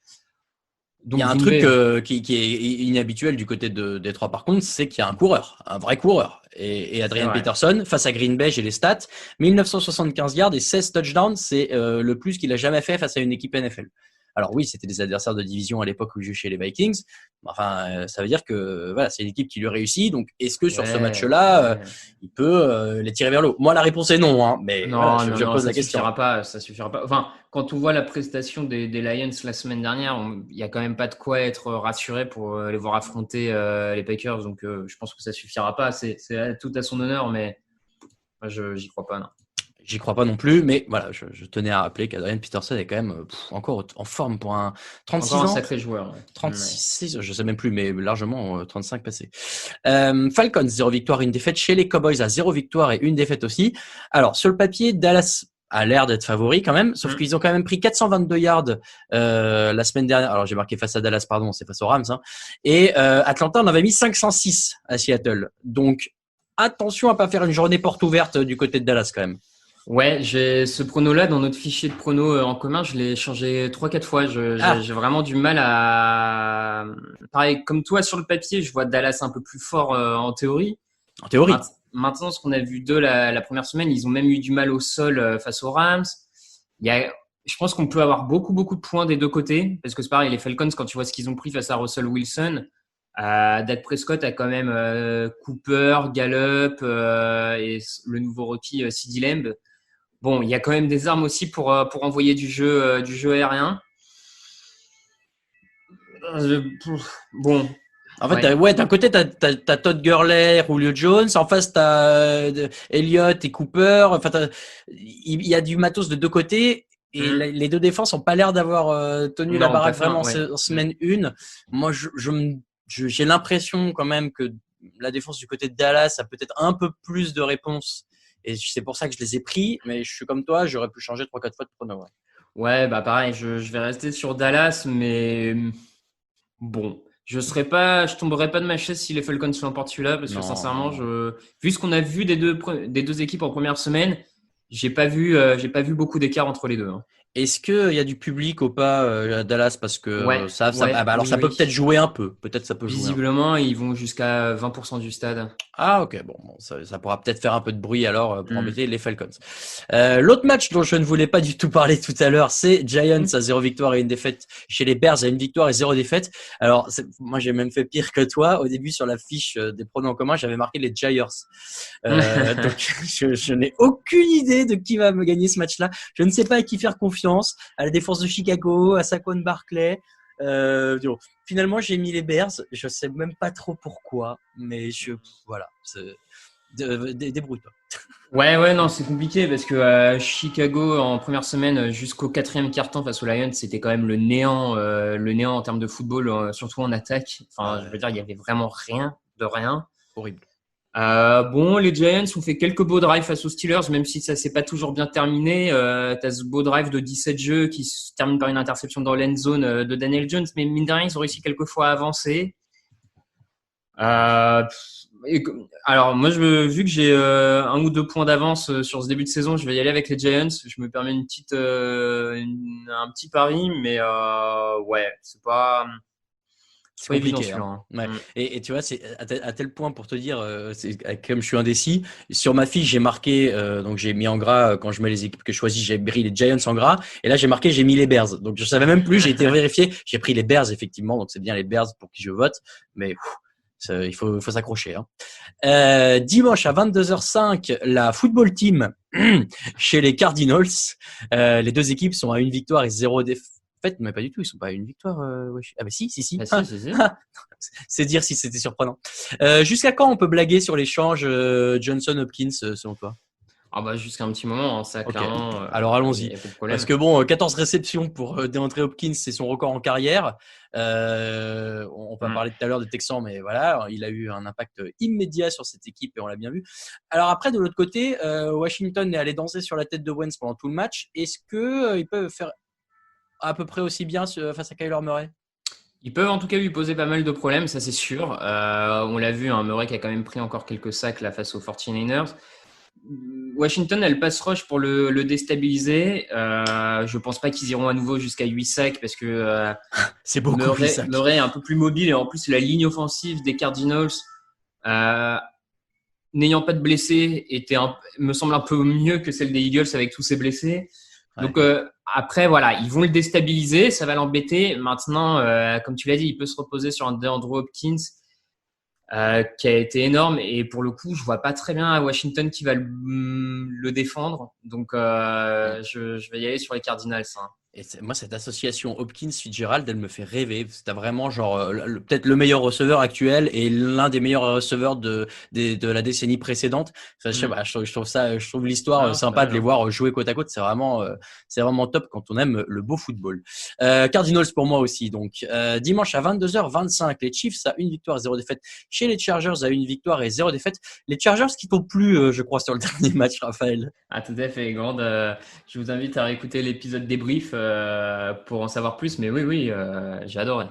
Donc, il y a un truc qui est inhabituel du côté de Détroit par contre, c'est qu'il y a un coureur, un vrai coureur. Et Adrian Peterson, face à Green Bay, j'ai les stats, 1975 yards et 16 touchdowns, c'est le plus qu'il a jamais fait face à une équipe NFL. Alors oui, c'était des adversaires de division à l'époque où il jouait chez les Vikings. Enfin, ça veut dire que voilà, c'est une équipe qui lui réussit. Donc, est-ce que sur ce match-là, il peut les tirer vers le haut? Moi, la réponse est non. Hein, mais non, voilà, je pose la question. Ça suffira pas. Enfin, quand on voit la prestation des Lions la semaine dernière, il y a quand même pas de quoi être rassuré pour les voir affronter les Packers. Donc, je pense que ça suffira pas. C'est tout à son honneur, mais j'y crois pas. Non. J'y crois pas non plus, mais voilà, je tenais à rappeler qu'Adrian Peterson est quand même encore en forme pour un 36 encore ans. Un sacré joueur. Ouais. 36, je sais même plus, mais largement 35 passés. Falcons, 0 victoire, 1 défaite. Chez les Cowboys, à 0 victoire et 1 défaite aussi. Alors, sur le papier, Dallas a l'air d'être favori quand même, sauf qu'ils ont quand même pris 422 yards la semaine dernière. Alors, j'ai marqué face à Dallas, pardon, c'est face aux Rams. Hein. Et Atlanta, on avait mis 506 à Seattle. Donc, attention à pas faire une journée porte ouverte du côté de Dallas quand même. Ouais, j'ai ce prono-là dans notre fichier de prono en commun, je l'ai changé 3-4 fois. J'ai vraiment du mal à. Pareil, comme toi sur le papier, je vois Dallas un peu plus fort en théorie. En théorie. Maintenant, ce qu'on a vu d'eux la première semaine, ils ont même eu du mal au sol face aux Rams. Je pense qu'on peut avoir beaucoup de points des deux côtés, parce que c'est pareil, les Falcons, quand tu vois ce qu'ils ont pris face à Russell Wilson, Dak Prescott a quand même Cooper, Gallup et le nouveau rookie CeeDee Lamb. Bon, il y a quand même des armes aussi pour envoyer du jeu aérien. Bon. En fait, d'un côté, t'as Todd Gurley, Julio Jones. En face, t'as Elliott et Cooper. Enfin, il y a du matos de deux côtés. Et les deux défenses ont pas l'air d'avoir tenu la baraque vraiment en semaine 1. Moi, j'ai l'impression quand même que la défense du côté de Dallas a peut-être un peu plus de réponses. Et c'est pour ça que je les ai pris. Mais je suis comme toi, j'aurais pu changer 3-4 fois de prono. Ouais, bah pareil, je vais rester sur Dallas, mais bon. Je tomberai pas de ma chaise si les Falcons l'emportent celui-là, parce que sincèrement, vu ce qu'on a vu des deux équipes en première semaine, j'ai pas vu beaucoup d'écart entre les deux. Hein. Est-ce qu'il y a du public ou pas à Dallas? Parce que ça peut peut-être jouer un peu. Peut-être ça peut jouer. Visiblement, ils vont jusqu'à 20% du stade. Ah, ok. Bon, ça pourra peut-être faire un peu de bruit alors pour embêter les Falcons. L'autre match dont je ne voulais pas du tout parler tout à l'heure, c'est Giants à 0 victoire et 1 défaite chez les Bears à 1 victoire et 0 défaite. Alors, moi, j'ai même fait pire que toi. Au début, sur la fiche des pronoms en commun, j'avais marqué les Giants. Donc, je n'ai aucune idée de qui va me gagner ce match-là. Je ne sais pas à qui faire confiance. À la défense de Chicago, à Saquon Barkley. Finalement, j'ai mis les Bears. Je sais même pas trop pourquoi, mais voilà. Débrouille-toi. Ouais, non, c'est compliqué parce que Chicago en première semaine jusqu'au 4e quart-temps face aux Lions, c'était quand même le néant en termes de football, surtout en attaque. Enfin, je veux dire, il y avait vraiment rien de rien. Horrible. Bon, les Giants ont fait quelques beaux drives face aux Steelers, même si ça s'est pas toujours bien terminé. T'as ce beau drive de 17 jeux qui se termine par une interception dans l'end zone de Daniel Jones, mais mine de rien, ils ont réussi quelques fois à avancer. Alors, moi, vu que j'ai 1 ou 2 points d'avance sur ce début de saison, je vais y aller avec les Giants. Je me permets un petit pari, mais ouais, c'est pas C'est pas évident compliqué. celui-là. Ouais. Et tu vois, c'est à tel point pour te dire, comme je suis indécis, sur ma fiche, j'ai marqué, donc j'ai mis en gras, quand je mets les équipes que je choisis, j'ai pris les Giants en gras. Et là, j'ai marqué, j'ai mis les Bears. Donc je savais même plus, j'ai été vérifié. J'ai pris les Bears, effectivement. Donc c'est bien les Bears pour qui je vote. Mais il faut s'accrocher. Dimanche à 22h05, la football team chez les Cardinals. Les deux équipes sont à 1 victoire et 0 défaite. Mais pas du tout, ils sont pas à 1 victoire. Ah bah si. Ah, si. C'est dire si c'était surprenant. Jusqu'à quand on peut blaguer sur l'échange Johnson-Hopkins selon toi? Ah bah jusqu'à un petit moment, hein, ça Ok. clairement. Alors allons-y. Y a pas de problème. Parce que bon, 14 réceptions pour DeAndre Hopkins, c'est son record en carrière. On va parler tout à l'heure des Texans, mais voilà, il a eu un impact immédiat sur cette équipe et on l'a bien vu. Alors après, de l'autre côté, Washington est allé danser sur la tête de Wentz pendant tout le match. Est-ce que ils peuvent faire à peu près aussi bien face à Kyler Murray? Ils peuvent en tout cas lui poser pas mal de problèmes, ça c'est sûr. On l'a vu, Murray qui a quand même pris encore quelques sacs là face aux 49ers. Washington a le pass rush pour le déstabiliser. Je pense pas qu'ils iront à nouveau jusqu'à 8 sacs parce que c'est beaucoup. Murray est un peu plus mobile et en plus la ligne offensive des Cardinals, n'ayant pas de blessés, me semble un peu mieux que celle des Eagles avec tous ces blessés. Ouais. Donc après voilà, ils vont le déstabiliser, ça va l'embêter. Maintenant, comme tu l'as dit, il peut se reposer sur un DeAndre Hopkins. Qui a été énorme et pour le coup je vois pas très bien à Washington qui va le défendre, donc je vais y aller sur les Cardinals. Et moi, cette association Hopkins-Fitzgerald, elle me fait rêver. T'as vraiment genre peut-être le meilleur receveur actuel et l'un des meilleurs receveurs de la décennie précédente. Enfin, je trouve l'histoire sympa de les voir jouer côte à côte. C'est vraiment top quand on aime le beau football. Cardinals pour moi aussi. Donc dimanche à 22h25, les Chiefs à 1 victoire 0 défaite chez les Chargers à 1 victoire et 0 défaite. Les Chargers qui tombent plus, je crois, sur le dernier match, Raphaël. Ah tout à fait, Grande. Je vous invite à réécouter l'épisode débrief pour en savoir plus, mais oui, j'ai adoré.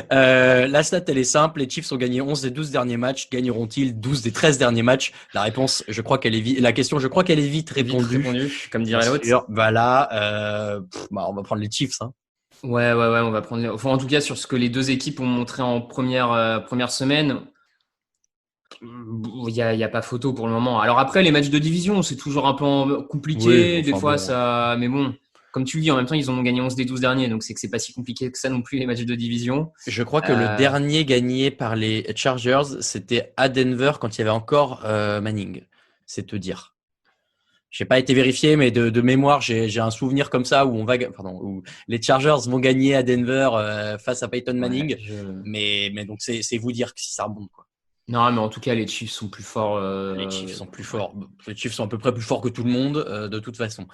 La stat, elle est simple. Les Chiefs ont gagné 11 des 12 derniers matchs. Gagneront-ils 12 des 13 derniers matchs? La réponse, je crois qu'elle est vite. La question, je crois qu'elle est vite répondue. Comme dirait l'autre. Voilà. On va prendre les Chiefs. Ouais, on va prendre. Enfin, en tout cas, sur ce que les deux équipes ont montré en première semaine, il y a pas photo pour le moment. Alors après, les matchs de division, c'est toujours un peu compliqué. Des fois, ça. Mais bon. Comme tu le dis, en même temps, ils en ont gagné 11 des 12 derniers, donc c'est que c'est pas si compliqué que ça non plus, les matchs de division. Je crois que le dernier gagné par les Chargers, c'était à Denver quand il y avait encore Manning. C'est te dire. J'ai pas été vérifié, mais de mémoire, j'ai un souvenir comme ça où où les Chargers vont gagner à Denver face à Peyton Manning. Mais donc c'est vous dire que si ça remonte, quoi. Non, mais en tout cas, les Chiefs sont plus forts. Les Chiefs sont plus forts. Les Chiefs sont à peu près plus forts que tout le monde, de toute façon.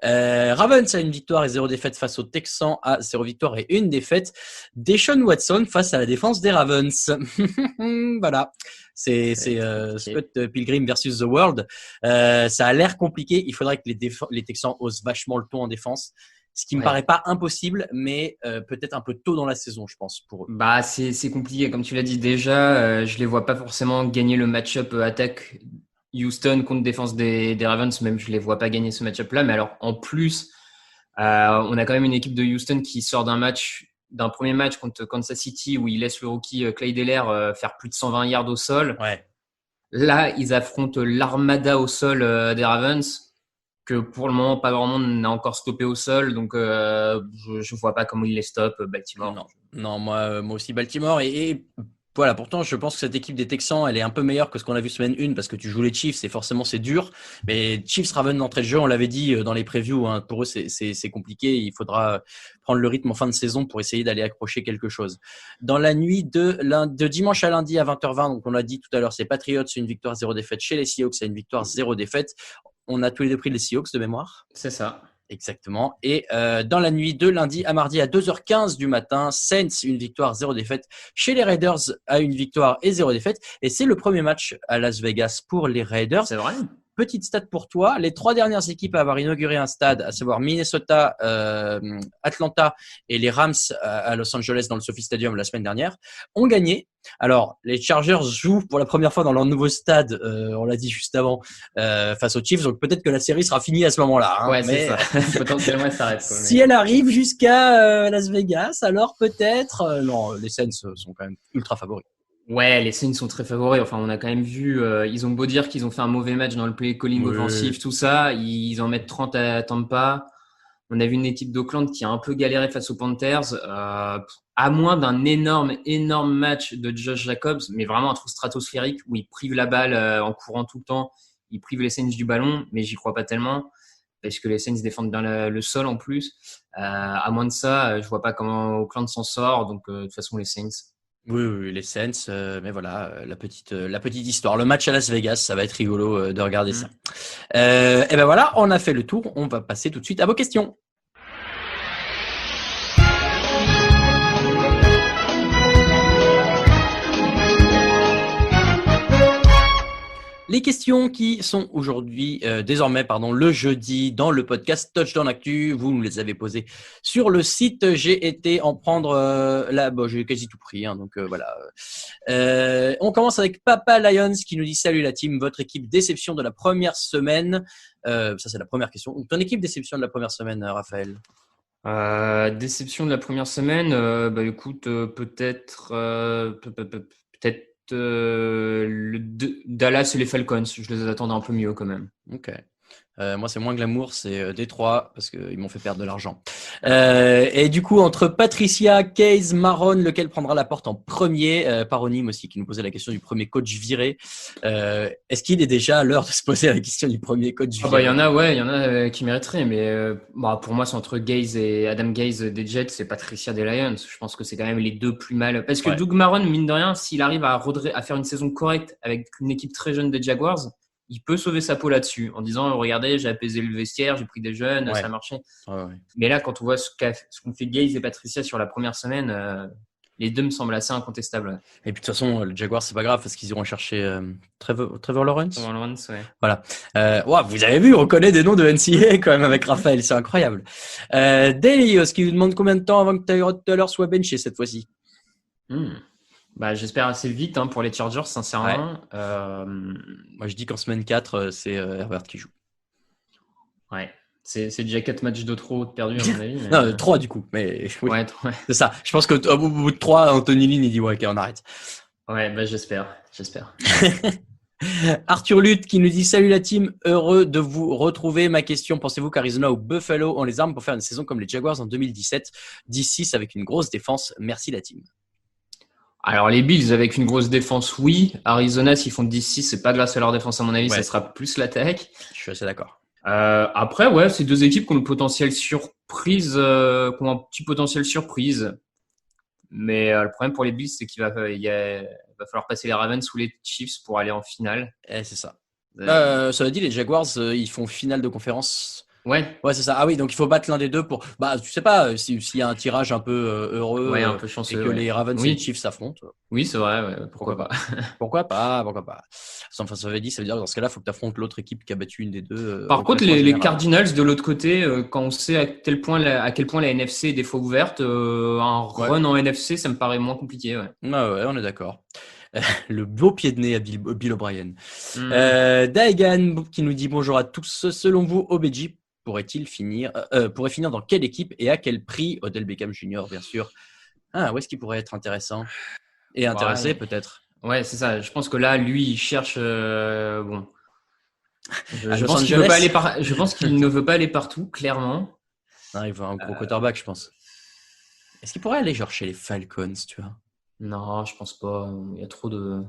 Ravens a 1 victoire et 0 défaite face aux Texans à 0 victoire et 1 défaite. Deshaun Watson face à la défense des Ravens. Voilà. C'est Scott Pilgrim versus The World. Ça a l'air compliqué. Il faudrait que les Texans osent vachement le ton en défense. Ce qui me paraît pas impossible, mais peut-être un peu tôt dans la saison, je pense, pour eux. Bah, c'est compliqué. Comme tu l'as dit déjà, je les vois pas forcément gagner le match-up attaque Houston contre défense des Ravens. Même, je les vois pas gagner ce match-up-là. Mais alors, en plus, on a quand même une équipe de Houston qui sort d'un premier match contre Kansas City où il laisse le rookie Clyde Edwards faire plus de 120 yards au sol. Ouais. Là, ils affrontent l'armada au sol des Ravens, que pour le moment, pas grand monde n'a encore stoppé au sol. Donc, je vois pas comment ils les stoppent, Baltimore. Non, moi aussi, Baltimore. Et voilà, pourtant, je pense que cette équipe des Texans, elle est un peu meilleure que ce qu'on a vu semaine 1 parce que tu joues les Chiefs et forcément, c'est dur. Mais Chiefs Ravens d'entrée de jeu, on l'avait dit dans les previews, pour eux, c'est compliqué. Il faudra prendre le rythme en fin de saison pour essayer d'aller accrocher quelque chose. Dans la nuit de dimanche à lundi à 20h20, donc on l'a dit tout à l'heure, c'est Patriots, 1 victoire, 0 défaite. Chez les Seahawks, c'est 1 victoire, 0 défaite. On a tous les deux pris les Seahawks de mémoire. C'est ça. Exactement. Et dans la nuit de lundi à mardi à 2h15 du matin, Saints, 1 victoire, 0 défaite. Chez les Raiders, à 1 victoire et 0 défaite. Et c'est le premier match à Las Vegas pour les Raiders. C'est vrai. petite stat pour toi. Les 3 dernières équipes à avoir inauguré un stade, à savoir Minnesota, Atlanta et les Rams à Los Angeles dans le SoFi Stadium la semaine dernière, ont gagné. Alors, les Chargers jouent pour la première fois dans leur nouveau stade, on l'a dit juste avant, face aux Chiefs. Donc peut-être que la série sera finie à ce moment-là. Hein, Ouais, mais c'est ça. Potentiellement, elle s'arrête. Quoi, si elle arrive jusqu'à Las Vegas, alors peut-être. Non, les Saints sont quand même ultra favoris. Ouais, les Saints sont très favoris. Enfin, on a quand même vu, ils ont beau dire qu'ils ont fait un mauvais match dans le play calling offensif, tout ça. Ils en mettent 30 à Tampa. On a vu une équipe d'Oakland qui a un peu galéré face aux Panthers, à moins d'un énorme match de Josh Jacobs, mais vraiment un trou stratosphérique où il prive la balle en courant tout le temps. Il prive les Saints du ballon, mais j'y crois pas tellement parce que les Saints défendent bien le sol en plus. À moins de ça, je vois pas comment Oakland s'en sort. Donc, de toute façon, les Saints. Oui, les Saints, mais voilà, la petite histoire. Le match à Las Vegas, ça va être rigolo de regarder ça. Et ben voilà, on a fait le tour. On va passer tout de suite à vos questions. Les questions qui sont aujourd'hui, désormais, le jeudi, dans le podcast Touchdown Actu, vous nous les avez posées sur le site. J'ai été en prendre j'ai quasi tout pris, hein, donc voilà. On commence avec Papa Lions qui nous dit: salut la team, votre équipe déception de la première semaine. Ça c'est la première question. Ton équipe déception de la première semaine, Raphaël? Déception de la première semaine, écoute, peut-être Dallas et les Falcons. Je les attendais un peu mieux quand même. Ok. Moi, c'est moins glamour, c'est Détroit parce qu'ils m'ont fait perdre de l'argent. Et du coup, entre Patricia, Case, Maron, lequel prendra la porte en premier? Paronyme aussi qui nous posait la question du premier coach viré. Est-ce qu'il est déjà à l'heure de se poser la question du premier coach viré? Il y en a qui mériteraient, mais pour moi, c'est entre Gaze et Adam Gaze des Jets et Patricia des Lions. Je pense que c'est quand même les deux plus mal. Parce que Doug Marrone, mine de rien, s'il arrive à faire une saison correcte avec une équipe très jeune des Jaguars, il peut sauver sa peau là-dessus en disant: regardez, j'ai apaisé le vestiaire, j'ai pris des jeunes, ça marchait. Ouais. Mais là, quand on voit ce qu'ont fait Gaze et Patricia sur la première semaine, les deux me semblent assez incontestables. Et puis de toute façon, le Jaguars, c'est pas grave parce qu'ils iront chercher Trevor Lawrence. Trevor Lawrence, ouais. Voilà. Vous avez vu, on connaît des noms de NCAA quand même avec Raphaël, c'est incroyable. Delios qui nous demande combien de temps avant que Tyrod Taylor soit benché cette fois-ci. J'espère assez vite pour les Chargers, sincèrement. Ouais. Moi, je dis qu'en semaine 4, c'est Herbert qui joue. Ouais. C'est déjà 4 matchs de trop perdus, à mon avis. Mais... non, 3 du coup. Mais oui. Ouais. C'est ça. Je pense qu'au bout de 3, Anthony Lynn, il dit ok, on arrête. Ouais, j'espère. Arthur Lutte qui nous dit: salut la team, heureux de vous retrouver. Ma question, pensez-vous qu'Arizona ou Buffalo ont les armes pour faire une saison comme les Jaguars en 2017, 10-6 avec une grosse défense? Merci la team. Alors, les Bills, avec une grosse défense, oui. Arizona, s'ils font 10-6, c'est pas grâce à leur défense, à mon avis, ça sera plus l'attaque. Je suis assez d'accord. Après, c'est deux équipes qui ont le potentiel surprise, qui ont un petit potentiel surprise. Mais le problème pour les Bills, c'est qu'il va falloir passer les Ravens ou les Chiefs pour aller en finale. C'est ça. Cela dit, les Jaguars, ils font finale de conférence. Ouais, c'est ça. Ah oui, donc il faut battre l'un des deux pour. Tu sais pas s'il y a un tirage un peu heureux, un peu chanceux, et que les Ravens et les Chiefs s'affrontent. Oui, c'est vrai. Pourquoi pas. Pourquoi pas. Enfin, ça veut dire que dans ce cas-là, il faut que tu affrontes l'autre équipe qui a battu une des deux. Par contre, les Cardinals de l'autre côté, quand on sait à quel point la NFC est des fois ouverte, un run en NFC, ça me paraît moins compliqué. Ouais, on est d'accord. Le beau pied de nez à Bill O'Brien. Daegan qui nous dit: bonjour à tous. Selon vous, OBJ pourrait finir dans quelle équipe et à quel prix? Odell Beckham Jr. bien sûr. Où est-ce qu'il pourrait être intéressant et intéressé peut-être? Ouais, c'est ça. Je pense que là, lui, il cherche. Je pense qu'il ne veut pas aller partout, clairement. Non, il veut un gros quarterback, je pense. Est-ce qu'il pourrait aller chez les Falcons, tu vois? Non, je pense pas. Il y a trop de.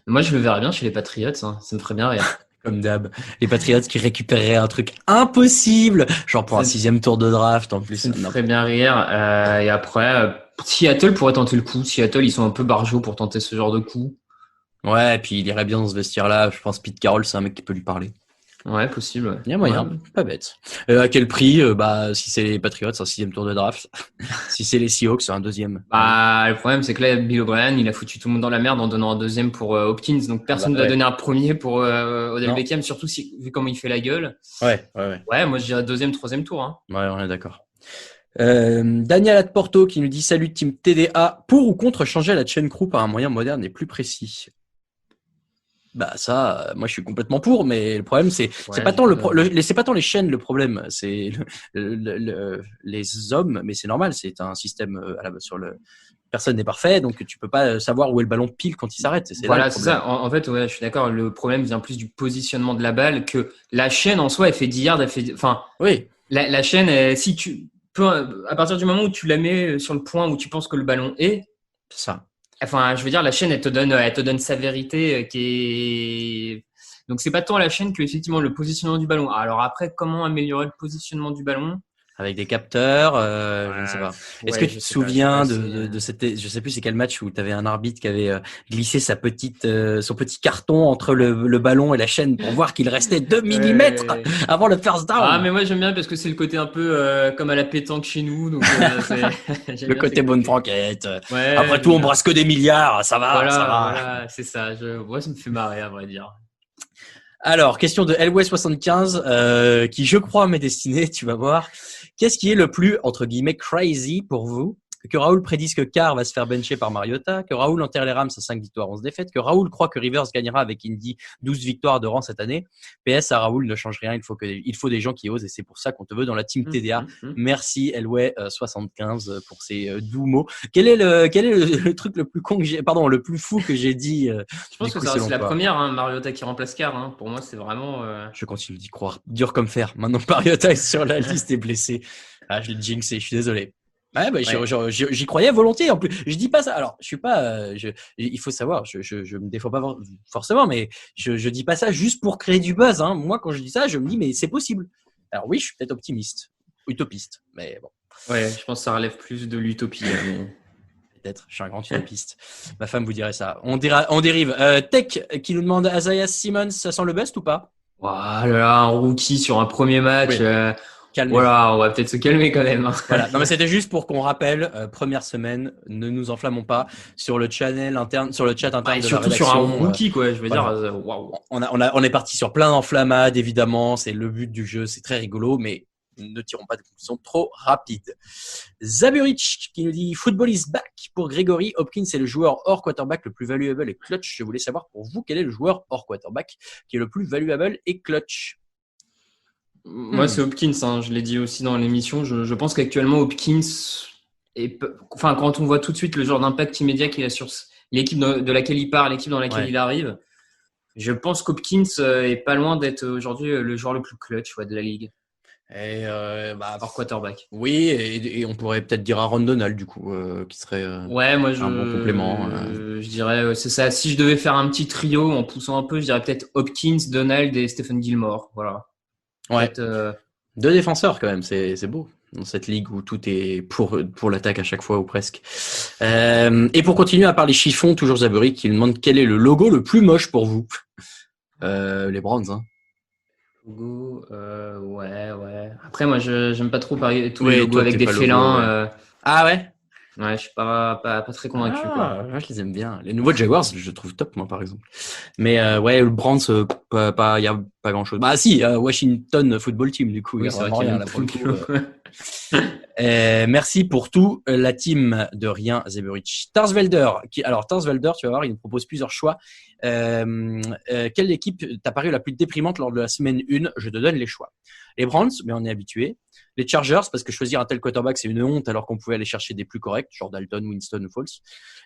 Moi, je le verrais bien chez les Patriots. Ça me ferait bien rire. Comme d'hab, les Patriots qui récupéreraient un truc impossible, genre pour un 6e tour de draft en plus. Ça me ferait bien rire. Et après, Seattle pourrait tenter le coup. Seattle, ils sont un peu barjots pour tenter ce genre de coup. Ouais, et puis il irait bien dans ce vestiaire-là. Je pense Pete Carroll, c'est un mec qui peut lui parler. Ouais, possible. Ouais. Il y a moyen, Ouais. pas bête. À quel prix? Si c'est les Patriots, c'est un 6e tour de draft. Si c'est les Seahawks, c'est un 2e. Bah, le problème, c'est que là, Bill O'Brien, il a foutu tout le monde dans la merde en donnant un 2e pour Hopkins. Donc, personne ne va ouais. donner un 1er pour Odell Non. Beckham, surtout vu comment il fait la gueule. Ouais. Ouais, moi, je dirais 2e, 3e tour. Hein. Ouais, on est d'accord. Daniel Atporto qui nous dit salut team TDA, pour ou contre changer la chain crew par un moyen moderne et plus précis? Bah ça, moi je suis complètement pour, mais le problème c'est pas tant c'est pas tant les chaînes le problème, c'est les hommes, mais c'est normal, c'est un système personne n'est parfait, donc tu peux pas savoir où est le ballon pile quand il s'arrête. Voilà, c'est ça. En fait, ouais, je suis d'accord. Le problème vient plus du positionnement de la balle que la chaîne en soi. Elle fait 10 yards, Oui. La chaîne, si tu peux, à partir du moment où tu la mets sur le point où tu penses que le ballon est, C'est ça. enfin, je veux dire, la chaîne, elle te donne sa vérité qui est. Donc, c'est pas tant la chaîne que effectivement le positionnement du ballon. Alors après, comment améliorer le positionnement du ballon? Avec des capteurs, je ne sais pas. Est-ce que tu te souviens de cette, je sais plus c'est quel match où tu avais un arbitre qui avait glissé son petit carton entre le ballon et la chaîne pour voir qu'il restait 2 millimètres avant le first down. Ah, mais moi j'aime bien parce que c'est le côté un peu comme à la pétanque chez nous. Donc, le côté bonne franquette. Ouais, après tout, on brasse que des milliards, ça va, ça va. Voilà, c'est ça. Moi, ça me fait marrer, à vrai dire. Alors, question de LW75, qui je crois m'est destinée, tu vas voir. Qu'est-ce qui est le plus, entre guillemets, crazy pour vous? Que Raoul prédise que Carr va se faire bencher par Mariota, que Raoul enterre les Rams à 5 victoires, 11 défaites, que Raoul croit que Rivers gagnera avec Indy 12 victoires de rang cette année. PS, à Raoul ne change rien, il faut des gens qui osent et c'est pour ça qu'on te veut dans la team TDA. Merci LW75 pour ces doux mots. Quel est le truc le plus con le plus fou que j'ai dit? Je pense que c'est la première, hein, Mariota qui remplace Carr. Hein. Pour moi, c'est vraiment. Je continue d'y croire. Dur comme fer. Maintenant, Mariota est sur la liste et blessé. Ah, je l'ai jinxé, je suis désolé. Ouais, j'y croyais volontiers. En plus, je dis pas ça. Alors, je suis pas. Il faut savoir, je me défends pas forcément, mais je dis pas ça juste pour créer du buzz. Hein. Moi, quand je dis ça, je me dis mais c'est possible. Alors oui, je suis peut-être utopiste, mais bon. Ouais, je pense que ça relève plus de l'utopie. Peut-être, je suis un grand utopiste. Ma femme vous dirait ça. On dérive. Tech qui nous demande Isaiah Simmons, ça sent le bust ou pas? Voilà, un rookie sur un premier match. Oui. Calmez. Voilà, on va peut-être se calmer quand même. Voilà. Non, mais c'était juste pour qu'on rappelle, première semaine, ne nous enflammons pas sur le channel interne, sur le chat interne de la rédaction. Surtout sur un rookie, quoi. Je veux dire, waouh. On est parti sur plein d'enflammades, évidemment. C'est le but du jeu. C'est très rigolo, mais ne tirons pas de conclusions trop rapides. Zaburic qui nous dit Football is back pour Grégory. Hopkins est le joueur hors quarterback le plus valuable et clutch. Je voulais savoir pour vous quel est le joueur hors quarterback qui est le plus valuable et clutch. Moi, c'est Hopkins. Hein. Je l'ai dit aussi dans l'émission. Je pense qu'actuellement, Hopkins quand on voit tout de suite le genre d'impact immédiat qu'il a sur l'équipe de laquelle il part, l'équipe dans laquelle il arrive, je pense qu'Hopkins est pas loin d'être aujourd'hui le joueur le plus clutch de la ligue. Et hors quarterback. Oui, et on pourrait peut-être dire Aaron Donald du coup, qui serait un bon complément. Je dirais c'est ça. Si je devais faire un petit trio en poussant un peu, je dirais peut-être Hopkins, Donald et Stephen Gilmore. Voilà. Ouais. Deux défenseurs quand même, c'est beau dans cette ligue où tout est pour l'attaque à chaque fois ou presque. Et pour continuer à parler chiffon, toujours Zaburi qui nous demande quel est le logo le plus moche pour vous. Les Browns, hein. Logo, ouais. Après, moi, j'aime pas trop tous les logos avec des félins. Ah ouais? Ouais, je suis pas très convaincu. Moi, je les aime bien. Les nouveaux Jaguars, je trouve top, moi, par exemple. Mais le Browns, il y a pas grand chose. Bah si, Washington Football Team, du coup. Oui, c'est vrai qu'il y a là pour le coup. Merci pour tout, la team de rien, Zeburich. Tarsvelder, Tarsvelder, tu vas voir, il nous propose plusieurs choix. Quelle équipe t'a paru la plus déprimante lors de la semaine 1? Je te donne les choix. Les Browns, mais on est habitué. Les Chargers, parce que choisir un tel quarterback, c'est une honte alors qu'on pouvait aller chercher des plus corrects, genre Dalton, Winston ou Foles.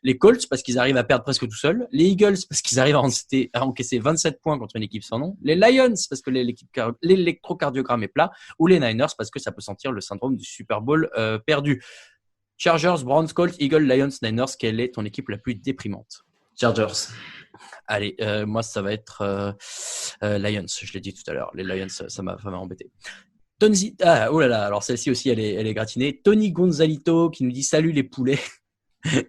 Les Colts, parce qu'ils arrivent à perdre presque tout seuls. Les Eagles, parce qu'ils arrivent à encaisser 27 points contre une équipe sans nom. Les Lions, parce que l'électrocardiogramme est plat. Ou les Niners, parce que ça peut sentir le syndrome du Super Bowl perdu. Chargers, Browns, Colts, Eagles, Lions, Niners, quelle est ton équipe la plus déprimante? Chargers. Allez, moi, ça va être Lions, je l'ai dit tout à l'heure. Les Lions, ça m'a embêté. Oh là là, alors celle-ci aussi, elle est gratinée. Tony Gonzalito qui nous dit « Salut les poulets ».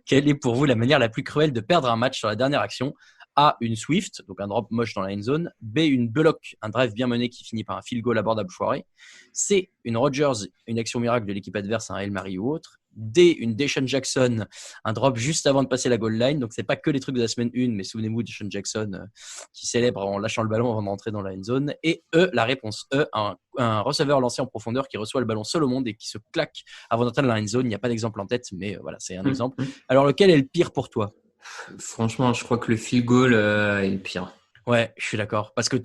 Quelle est pour vous la manière la plus cruelle de perdre un match sur la dernière action? A, une Swift, donc un drop moche dans la end zone. B, une block, un drive bien mené qui finit par un field goal abordable foiré. C, une Rodgers, une action miracle de l'équipe adverse, un Hail Mary ou autre. D, une Deshaun Jackson, un drop juste avant de passer la goal line. Donc, c'est pas que les trucs de la semaine 1, mais souvenez-vous de Deshaun Jackson qui célèbre en lâchant le ballon avant d'entrer dans la end zone. Et E, la réponse E, un receveur lancé en profondeur qui reçoit le ballon seul au monde et qui se claque avant d'entrer dans la end zone. Il n'y a pas d'exemple en tête, mais voilà, c'est un exemple. Alors, lequel est le pire pour toi? Franchement, je crois que le field goal est le pire. Ouais, je suis d'accord. Parce que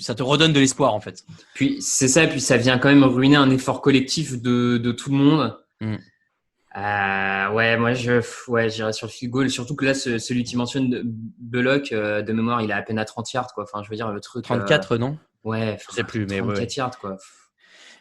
ça te redonne de l'espoir, en fait. Puis, c'est ça, puis ça vient quand même ruiner un effort collectif de tout le monde. Ouais, moi, j'irais sur le field goal. Surtout que là, celui qui mentionne Bullock, de mémoire, il est à peine à 30 yards, quoi. Enfin, je veux dire, le truc. 34, non? Ouais, je sais plus, mais 34 yards, quoi.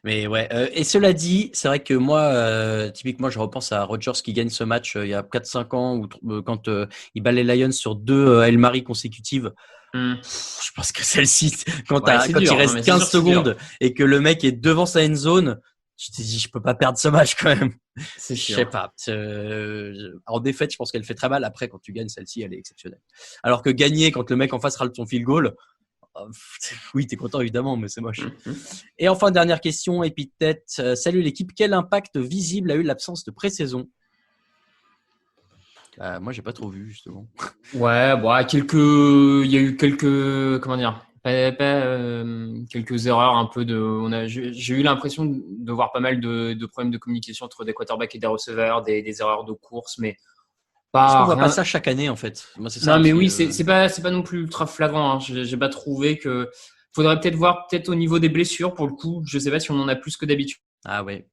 Mais ouais. Et cela dit, c'est vrai que moi, typiquement, je repense à Rodgers qui gagne ce match il y a 4-5 ans, où, quand il bat les Lions sur 2 Hail Mary consécutives. Je pense que celle-ci, quand il reste 15 secondes et que le mec est devant sa end zone, tu te dis, je peux pas perdre ce match quand même. C'est sûr. Je sais pas. En défaite, je pense qu'elle fait très mal. Après, quand tu gagnes celle-ci, elle est exceptionnelle. Alors que gagner quand le mec en face rate son field goal, oui, t'es content évidemment, mais c'est moche. Et enfin, dernière question, épithète. Salut l'équipe, quel impact visible a eu l'absence de pré-saison? Moi, j'ai pas trop vu justement. Ouais, bon, il y a eu quelques, comment dire, quelques erreurs un peu j'ai eu l'impression de voir pas mal de problèmes de communication entre des quarterbacks et des receveurs, des erreurs de course, mais parce qu'on voit pas ça chaque année en fait. Moi, c'est ça, non, mais oui, c'est pas non plus ultra flagrant. Hein. J'ai pas trouvé que. Faudrait peut-être voir au niveau des blessures pour le coup. Je sais pas si on en a plus que d'habitude. Ah ouais.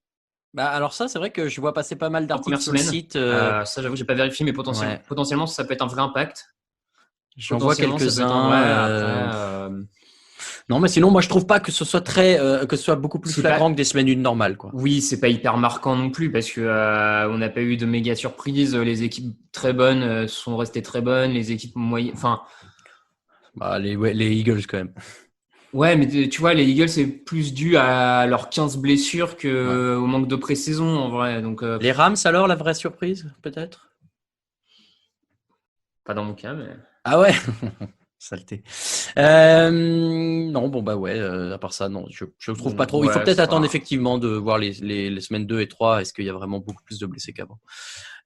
Bah alors ça, c'est vrai que je vois passer pas mal d'articles sur le site. Ça, j'avoue, j'ai pas vérifié, mais potentiellement, ça peut être un vrai impact. J'en vois quelques-uns. Non, mais sinon, moi, je trouve pas que ce soit que ce soit beaucoup plus flagrant que des semaines 1 normales, quoi. Oui, c'est pas hyper marquant non plus parce que on n'a pas eu de méga surprises. Les équipes très bonnes sont restées très bonnes. Les équipes moyennes, enfin, les Eagles quand même. Ouais, mais tu vois, les Eagles, c'est plus dû à leurs 15 blessures au manque de pré-saison, en vrai. Donc, les Rams, alors, la vraie surprise, peut-être? Pas dans mon cas, mais. Ah ouais. Saleté. Non, bon, bah ouais, à part ça, non, je trouve pas trop. Il faut peut-être attendre effectivement de voir les semaines 2 et 3. Est-ce qu'il y a vraiment beaucoup plus de blessés qu'avant?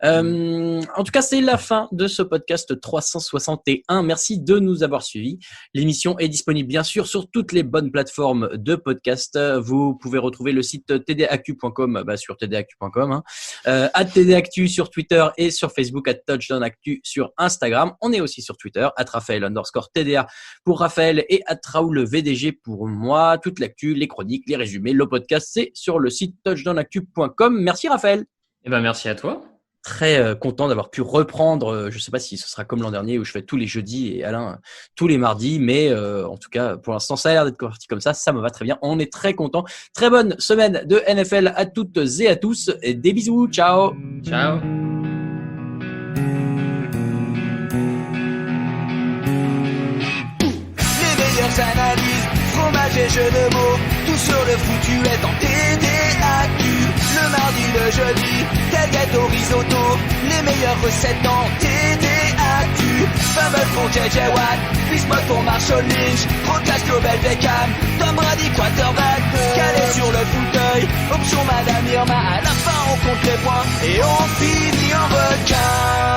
En tout cas, c'est la fin de ce podcast 361. Merci de nous avoir suivis. L'émission est disponible bien sûr sur toutes les bonnes plateformes de podcast. Vous pouvez retrouver le site tdactu.com sur tdactu.com, @tdactu sur Twitter et sur Facebook, @touchdownactu sur Instagram. On est aussi sur Twitter, @Raphaël_TDA pour Raphaël et @RaoulVDG pour moi. Toute l'actu, les chroniques, les résumés, le podcast, c'est sur le site touchdownactu.com. Merci Raphaël. Eh ben merci à toi. Très content d'avoir pu reprendre. Je sais pas si ce sera comme l'an dernier où je fais tous les jeudis et Alain tous les mardis, mais en tout cas pour l'instant ça a l'air d'être parti comme ça me va très bien. On est très content. Très bonne semaine de NFL à toutes et à tous et des bisous. Ciao. Ciao. Les meilleures analyses, fromage et jeux de mots, tout sur le foutu est en TDAQ. Le mardi, le jeudi, tel gâteau risotto, les meilleures recettes en TDAQ. Fumble pour JJ Watt, Bismuth pour Marshall Lynch, Rocklash Global Beckham, Tom Brady quarterback, calé sur le fauteuil, option Madame Irma, à la fin on compte les points et on finit en requin.